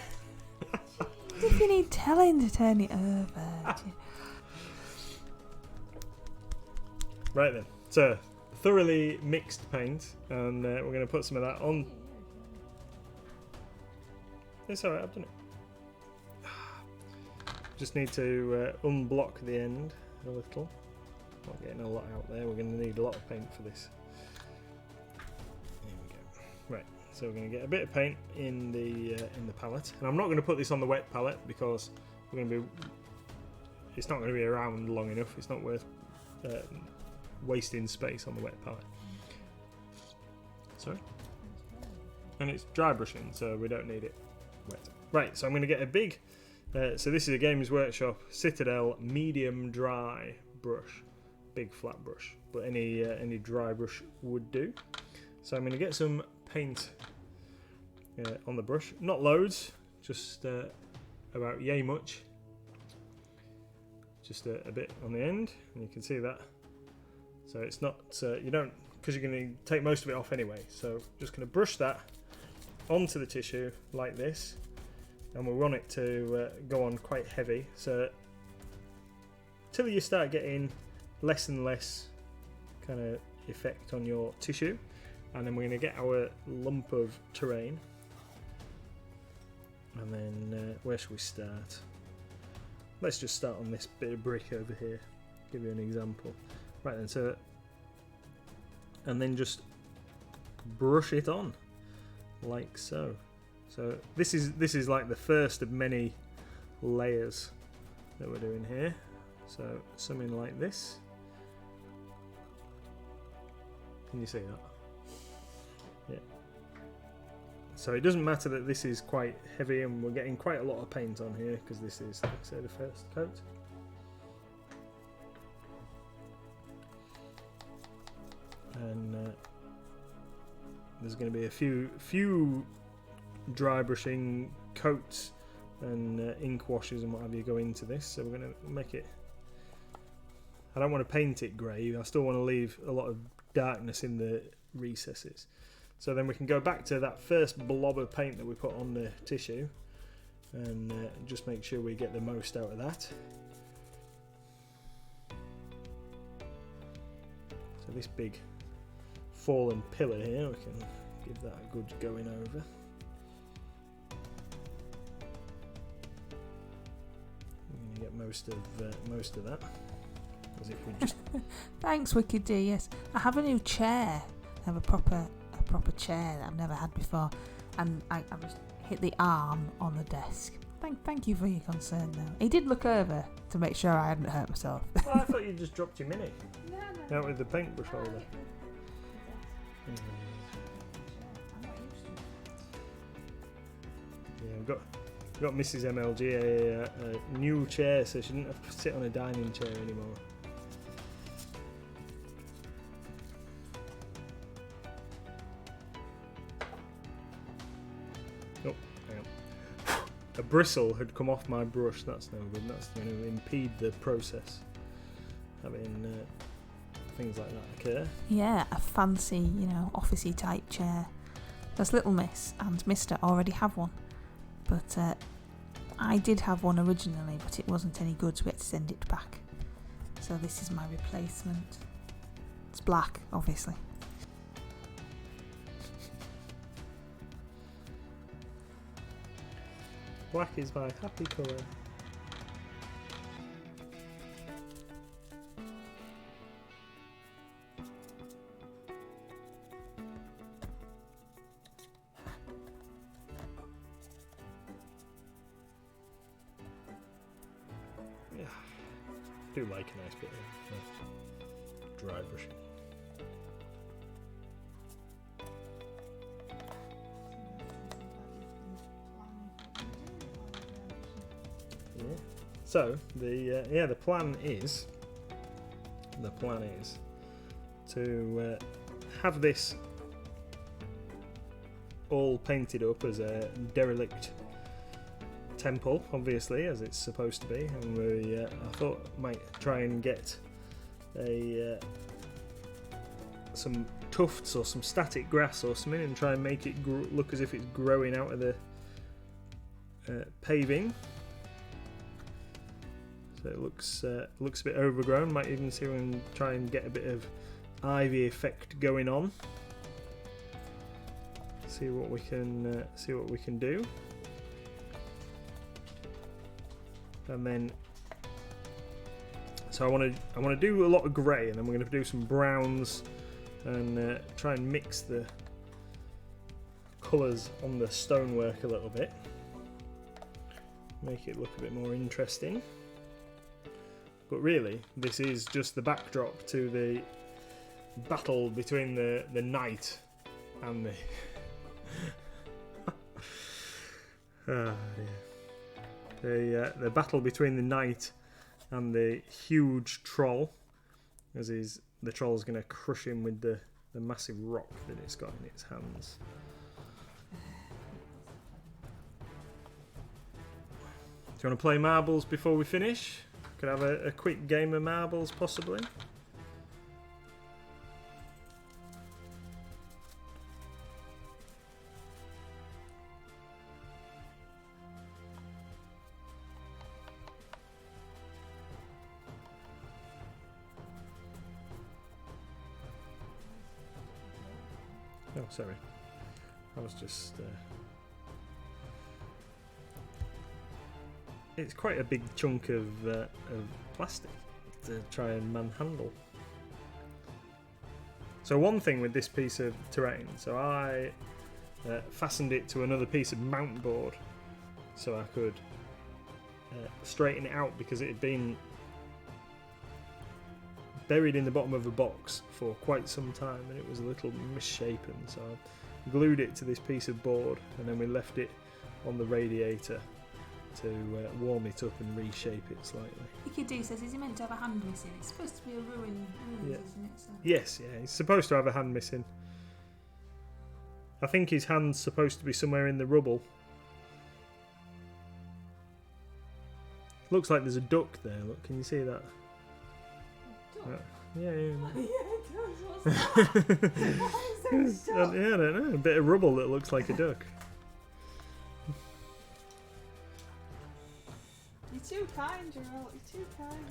If you need telling to turn it over. Right then. So, thoroughly mixed paint, and we're going to put some of that on. It's alright, I've done it. Just need to unblock the end a little. Not getting a lot out there. We're going to need a lot of paint for this. There we go. Right, so we're going to get a bit of paint in the palette, and I'm not going to put this on the wet palette because it's not going to be around long enough. It's not worth wasting space on the wet palette. Sorry, and it's dry brushing, so we don't need it wet. Right, so I'm going to get a big. So this is a Games Workshop Citadel medium dry brush, big flat brush, but any dry brush would do. So I'm going to get some paint on the brush, not loads, just about yay much, just a bit on the end, and you can see that. So it's not you don't, because you're going to take most of it off anyway. So just going to brush that onto the tissue like this. And we want it to go on quite heavy, so till you start getting less and less kind of effect on your tissue, and then we're going to get our lump of terrain. And then where should we start? Let's just start on this bit of brick over here. Give you an example. Right then, so and then just brush it on like so. So this is like the first of many layers that we're doing here. So something like this. Can you see that? Yeah. So it doesn't matter that this is quite heavy and we're getting quite a lot of paint on here because this is, like I say, the first coat. And there's going to be a few dry brushing coats and ink washes and what have you go into this, so we're going to make it. I don't want to paint it grey, I still want to leave a lot of darkness in the recesses. So then we can go back to that first blob of paint that we put on the tissue and just make sure we get the most out of that. So this big fallen pillar here, we can give that a good going over. Get most of that, as if we just. Thanks, Wicked D. Yes, I have a new chair. I have a proper chair that I've never had before, and I just hit the arm on the desk. Thank you for your concern, though. He did look over to make sure I hadn't hurt myself. Well, I thought you just dropped your mini. No. Out with the paintbrush holder. Yeah, I've got Mrs. MLG a new chair, so she didn't have to sit on a dining chair anymore. Oh, hang on. A bristle had come off my brush. That's no good. That's going to impede the process. Having things like that occur. Yeah, a fancy, officey type chair. Does Little Miss and Mister already have one? But I did have one originally, but it wasn't any good, so we had to send it back. So this is my replacement. It's black, obviously. Black is my happy colour. do like a nice bit of dry brushing. Yeah. So the plan is to have this all painted up as a derelict temple, obviously, as it's supposed to be, and I thought I might try and get some tufts or some static grass or something and try and make it look as if it's growing out of the paving. So it looks a bit overgrown. Might even see if we can try and get a bit of ivy effect going on. See what we can do. And then, so I want to do a lot of grey, and then we're going to do some browns and try and mix the colours on the stonework a little bit, make it look a bit more interesting. But really, this is just the backdrop to the battle between the knight and the the battle between the knight and the huge troll, as the troll's going to crush him with the massive rock that it's got in its hands. Do you want to play marbles before we finish? Could have a quick game of marbles, possibly. Oh, sorry. I was just... It's quite a big chunk of plastic to try and manhandle. So one thing with this piece of terrain, so I fastened it to another piece of mount board so I could straighten it out, because it had been buried in the bottom of a box for quite some time and it was a little misshapen, so I glued it to this piece of board and then we left it on the radiator to warm it up and reshape it slightly. Ikadu says, is he meant to have a hand missing? It's supposed to be a ruins, Yeah. isn't it? So. Yes, yeah, he's supposed to have a hand missing. I think his hand's supposed to be somewhere in the rubble. Looks like there's a duck there, look, can you see that? Yeah, yeah. Yeah, it does. What's that? Why is there a duck? Yeah, I don't know. A bit of rubble that looks like a duck. You're too kind, Gerald. You're too kind.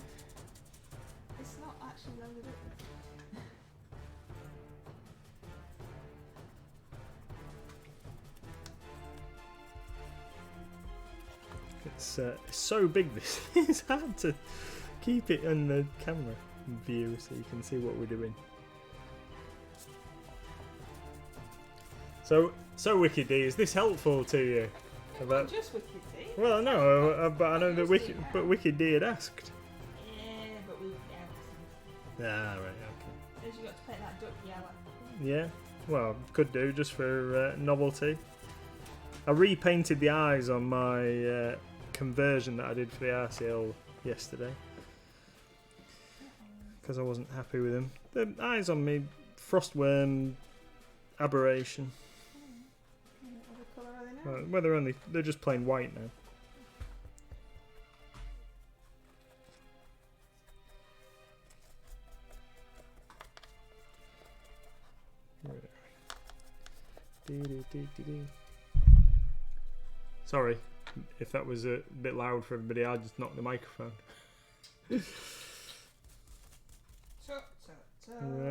It's not actually loaded up. It's so big, this it's hard to keep it in the camera view so you can see what we're doing. So Wicked D, is this helpful to you? Not just Wicked D. Well, no, but I know that Wicked D had asked. Yeah, but we Ah, right, okay. Because you got to paint that duck yellow. Yeah, well, could do just for novelty. I repainted the eyes on my conversion that I did for the RCL yesterday because I wasn't happy with them. The eyes on me, frostworm aberration. What colour are they now? Well, they're just plain white now. Sorry if that was a bit loud for everybody, I just knocked the microphone. I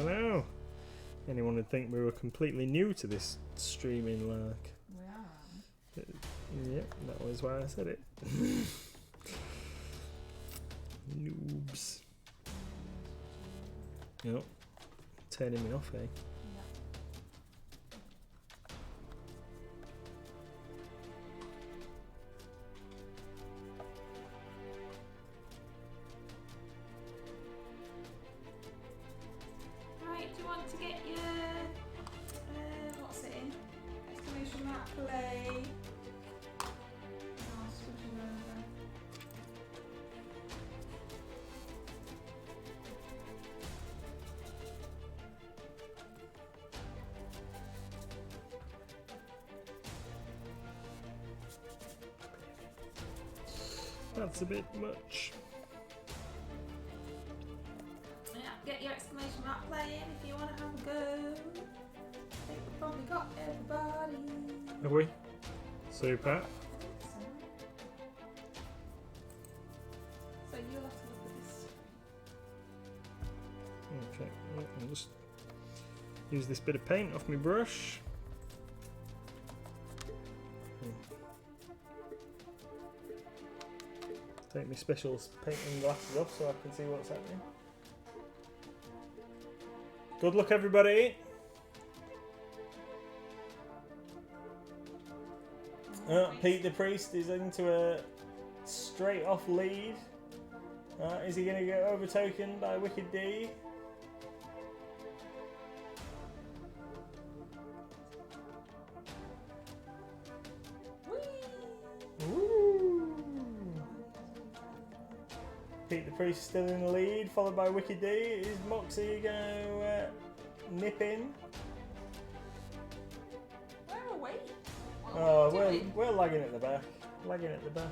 know. Anyone would think we were completely new to this streaming lark. We are. Yep, that was why I said it. Noobs. Yep. Turning me off, eh? to get your what's it in? Exclamation mark play. Oh, switching over. That's a bit much. Yeah, get your exclamation mark play in if you want to have a go. I think we've probably got everybody. Have we? Super. So you'll have to look at this. Okay, I'll just use this bit of paint off my brush. Take my special painting glasses off so I can see what's happening. Good luck, everybody. Pete the Priest is into a straight off lead. Is he going to get overtaken by Wicked D? Pete the Priest still in the lead, followed by Wicked D. Is Moxie going to nip in? Where are we? Oh, we're lagging at the back. Lagging at the back.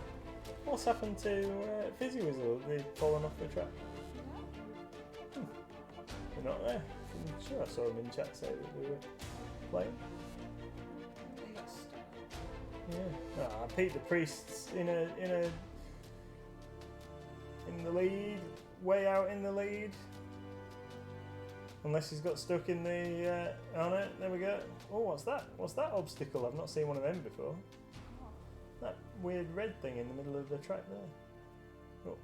What's happened to Fizzy Whistle? They've fallen off the track. They're not there. I'm sure I saw them in chat say that they were playing. They got stuck. Yeah. Pete the Priest's in the lead, way out in the lead. Unless he's got stuck in the on it. There we go. Oh, what's that? What's that obstacle? I've not seen one of them before. That weird red thing in the middle of the track there. Oh.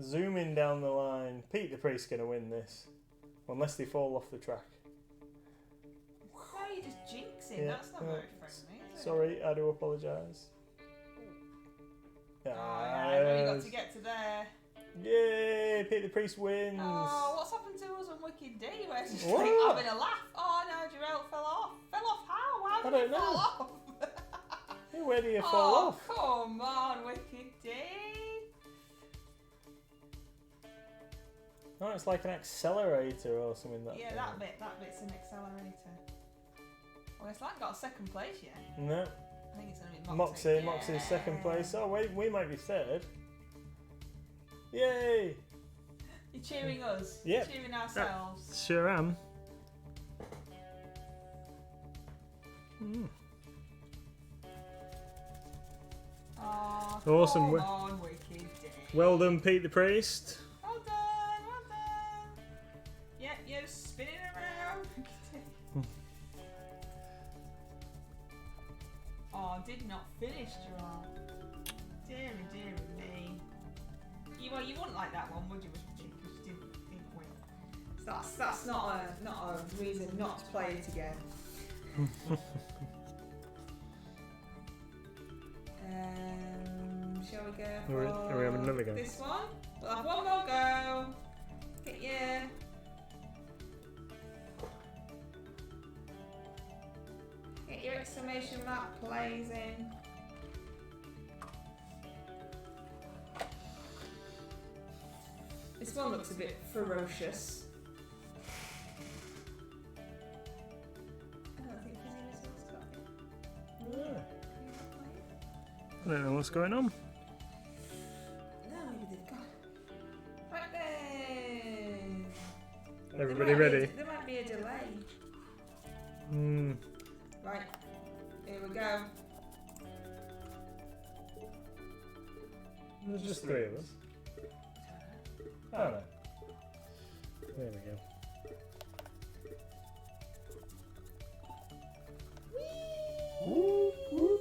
Zooming down the line. Pete the Priest's gonna win this. Unless they fall off the track. Why are you just jinxing? Yeah, That's not very friendly, is it? Sorry, I do apologise. Oh, yeah, I've only got to get to there. Yay! Pete the Priest wins. Oh, what's happened to us on Wicked D? We're just What? like having a laugh. Oh no, Jarell fell off. Fell off how? How I did don't he fall know. off? Hey, where do you fall off? Come on, Wicked D. Oh, it's like an accelerator or something. Yeah, that bit's an accelerator. Well, it's like got second place yet. No. I think it's going to be Moxie. Moxie's second place. Oh, wait, we might be third. Yay! You're cheering us. Yep. Cheering ourselves. Sure am. Oh, Awesome. Come on, Wicked D. Well done, Pete the Priest. Well done, well done. Yep, you're spinning around. Oh, did not finish, Gerard. Dear me. You wouldn't like that one, would you? Because you didn't win. So that's not a reason not to play it again. Shall we go for Are we having another go? this one? We'll have one more go. Get your exclamation mark plays in. This one looks a bit ferocious. I don't think Fizzy Whistle's got it. Yeah. I don't know what's going on. No, maybe they've got it. Right then. Everybody ready? There might be a delay. Right, here we go. There's just three of us. Oh no. There we go. Woo, woo.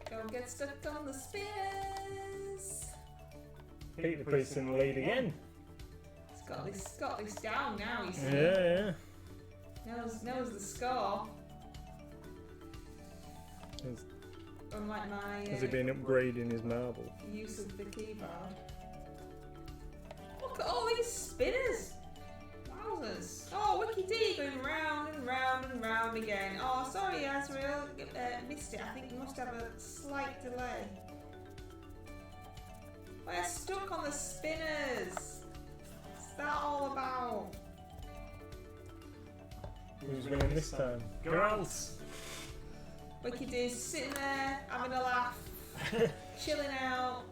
Don't get stuck on the spinners. Pete the Priest in the lead again. It's got this down now, you see. Yeah. Knows the score. Unlike my Has he been upgrading his marble? use of the keyboard. Look at all these spinners. Wowzers. Oh, Wiki D going round and round and round again. Oh, sorry, Azrael. Missed it. I think you must have a slight delay. We're stuck on the spinners. What's that all about? Who's winning this time? Girls! Wiki D's sitting there, having a laugh, chilling out.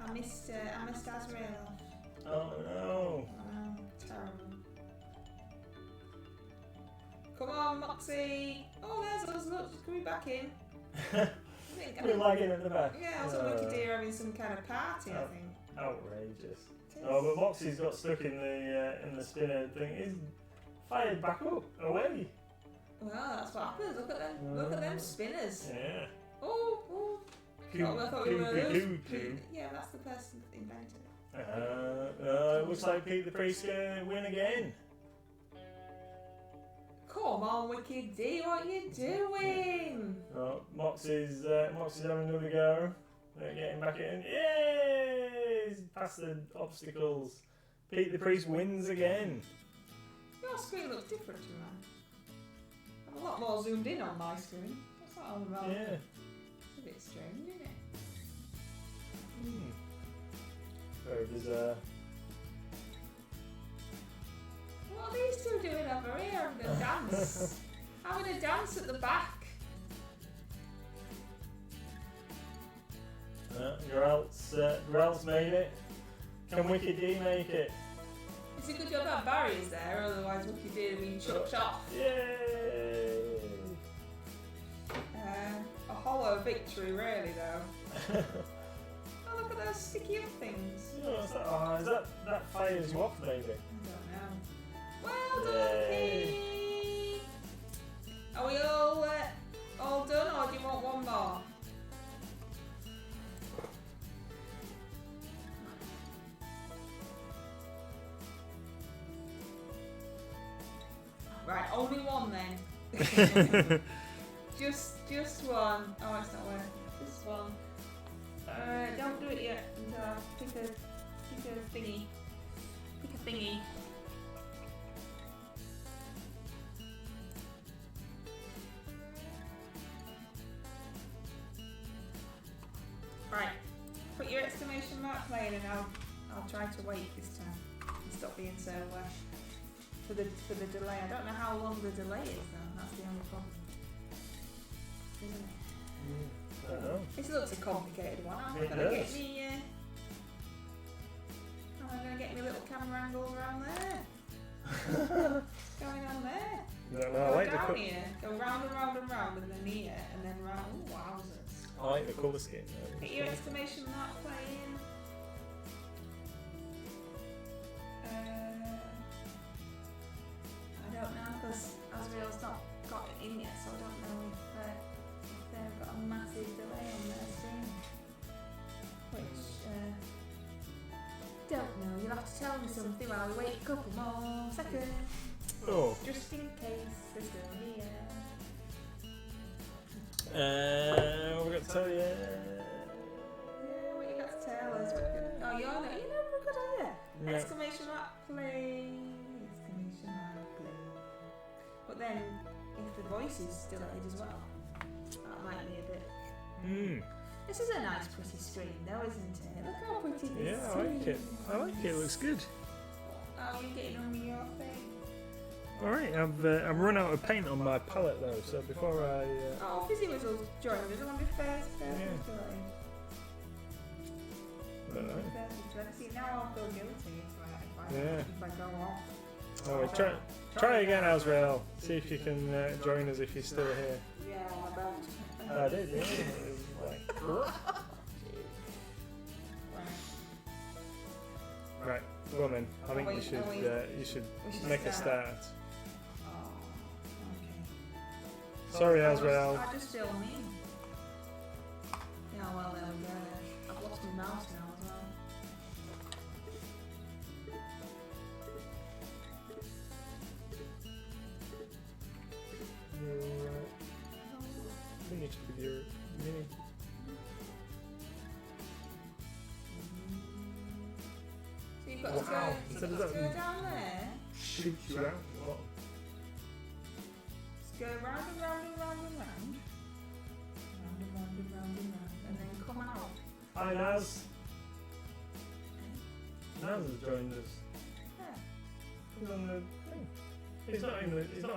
I missed Azrael. Oh no! Oh, terrible. Come on, Moxie. Oh, there's us. Look, she's coming back in. We're lagging at the back. Yeah, I was Wiki D are having some kind of party, I think. Outrageous. Oh, but Moxie's got stuck in the spinner thing. He's fired back up, away. Well, that's what happens. Look at them. Look at them spinners. Yeah. Oh. I thought we were those. Yeah, that's the person that invented it. It looks like Pete the Priest gonna win again. Come on, Wicked D, what are you doing? Oh, Moxie's having another go. They're getting back in. Yay! He's past the obstacles. Pete the Priest wins again. Your screen looks different to mine. I'm a lot more zoomed in on my screen. What's that all about? Yeah. It's a bit strange, isn't it? Very bizarre. What are these two doing over here? Having a dance. Having a dance at the back. Grelt's made it. Can Wicked D make it? It's a good job that barrier's there, otherwise Wicked D would have been chucked off. Yay! A hollow victory, really, though. Oh, look at those sticky up things. Yeah, what's that? Oh, that fires you off, maybe? I don't know. Well done, Pete! Are we all done, or do you want one more? Right, only one then. just one. Oh, it's not working. Just one. Don't do it yet until I pick a thingy. Pick a thingy. Right. Put your exclamation mark playing, and I'll try to wait this time and stop being so. For the delay. I don't know how long the delay is though, that's the only problem. Isn't it? I don't know. This looks a complicated one. How am I gonna get me little camera angles around there? What's going on there? No, Go down here, go round and round and round and then here and then round. Ooh, wowzers. I like the colour scheme. Hit your exclamation mark playing. I don't know because Azrael's not got it in yet, so I don't know if they've got a massive delay on their stream. Which, don't know. You'll have to tell me something while we wait a couple more seconds. Oh. Just in case they're still here. We've got to tell you. Yeah, what you got to tell us? Oh, you're not. You never got here. No. Exclamation mark play. Exclamation mark play. But then, if the voice is delayed as well, that might be a bit. This is a nice, pretty screen, though, isn't it? Look how pretty this Yeah, I like it. I like it. It looks good. How are you getting on with your thing? All right, I've run out of paint on my palette though, so before I. Oh, Fizzy Whistle's joined us. I wonder if there's See, now I'll feel guilty if I go off. Oh, wait, try again, Azrael. See if you can join us if you're still here. Yeah, I'm about to. I did, yeah. It was like, right, go on then. I think you should make a start. Oh, okay. Sorry, Azrael. I just feel mean. Yeah, well, there we go. I've lost my mouse now as well. Finish with your mini. you've got Wow. to go, you've So got does to go that down there. shoot you out? What? Just go round and round and round and round. Round and round and round and round. And then come out. Hi, Naz. Naz has joined us. Yeah. He's on the thing. He's not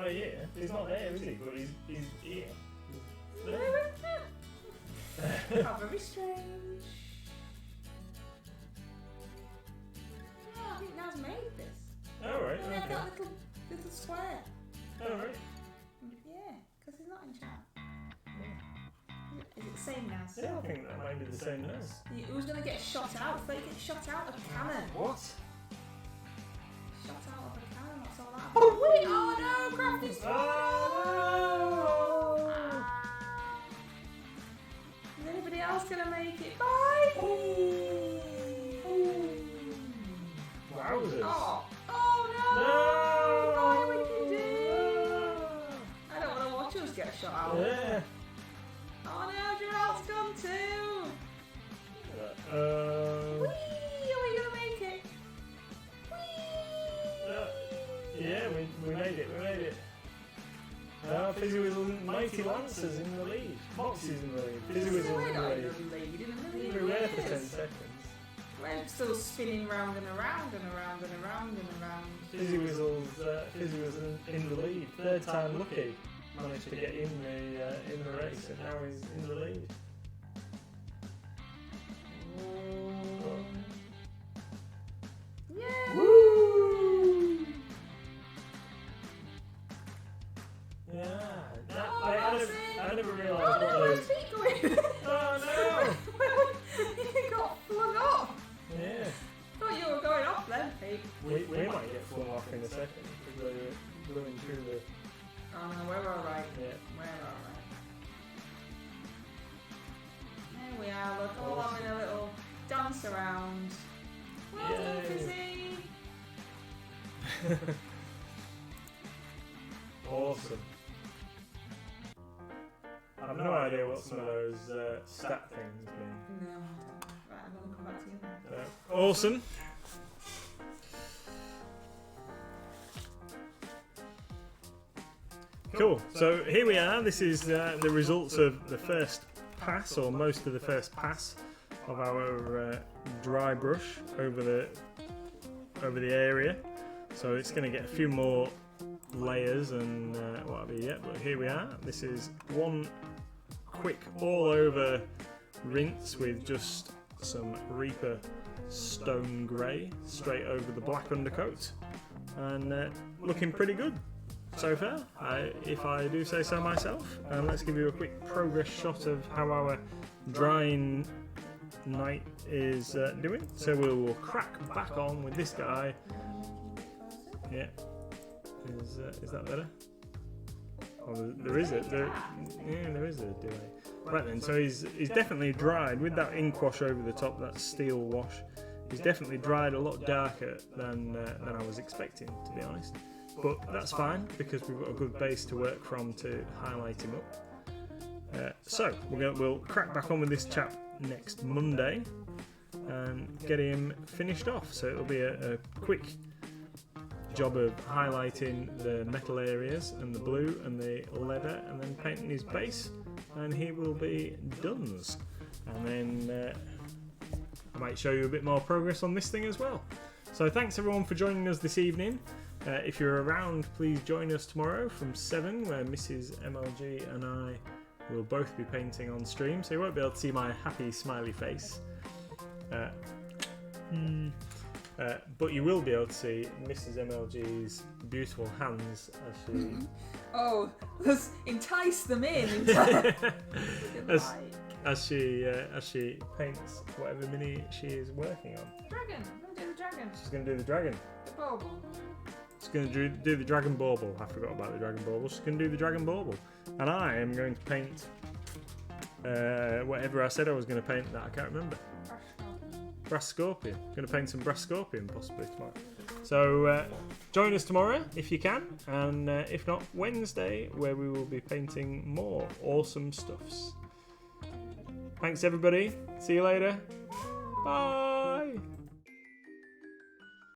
here. He's not there, is he? But he's here. He's there. How very strange. Yeah, I think Naz made this. Alright, And they have okay. that little square. Alright. Yeah, because he's not in chat. Is it the same Naz? Yeah, I think that might be the same Naz. Who's going to get shot out? If they get shot out of a cannon. What? Shot out of a cannon, that's all that. Oh no, Crafty's Oh! Is anybody else going to make it? Bye! Wowzers. Oh no! No! What do we do? I don't want to watch us get shot out. Yeah. Oh no, Gerald's gone too! Whee! Are we going to make it? Whee! Yeah, we made it, we made it. Fizzy Whizzle and Mighty Lancers in the lead. Moxie's in the lead. Fizzy Whizzle's in the lead. We were there for 10 seconds. We're still spinning round and around and around and around and around. Fizzy Whizzle's in the lead. Third time lucky. Managed to get in the race, and now he's in the lead. Yeah! Woo! Yeah. I never realised Oh what no, where's those. feet going? Oh You got flung off. no! Yeah. Thought you were going off then, Pete. We might get flung off in a second because we're going through the. Oh no, we're alright. Yeah. We're alright. There we are, look, all having a little dance around. Well done, Yay. Fizzy. Awesome. I have no idea what some of those stat things mean. No, I don't know. Right, I'm going to come back to you then. Awesome. Cool. So here we are. This is the results of the first pass, or most of the first pass, of our dry brush over the area. So it's going to get a few more layers and what have you yet. But here we are. This is one quick all-over rinse with just some Reaper Stone Grey straight over the black undercoat, and looking pretty good so far, if I do say so myself. And let's give you a quick progress shot of how our drying night is doing. So we will crack back on with this guy. Yeah, is that better? Oh, there is a delay. Right then, so he's definitely dried with that ink wash over the top, that steel wash. He's definitely dried a lot darker than I was expecting, to be honest. But that's fine because we've got a good base to work from to highlight him up. So we'll crack back on with this chap next Monday and get him finished off. So it'll be a quick job of highlighting the metal areas and the blue and the leather, and then painting his base, and he will be done. And then I might show you a bit more progress on this thing as well. So thanks everyone for joining us this evening. If you're around, please join us tomorrow from 7, where Mrs. MLG and I will both be painting on stream, so you won't be able to see my happy smiley face. But you will be able to see Mrs. MLG's beautiful hands as she Oh, let's entice them in. as she paints whatever mini she is working on. Dragon, I'm gonna do the dragon. She's going to do the dragon. The bauble. She's going to do the dragon bauble. I forgot about the dragon bauble. She's going to do the dragon bauble, and I am going to paint whatever I said I was going to paint that I can't remember. Brass Scorpion. I'm going to paint some Brass Scorpion possibly tomorrow. So join us tomorrow if you can, and if not, Wednesday, where we will be painting more awesome stuffs. Thanks everybody. See you later. Bye.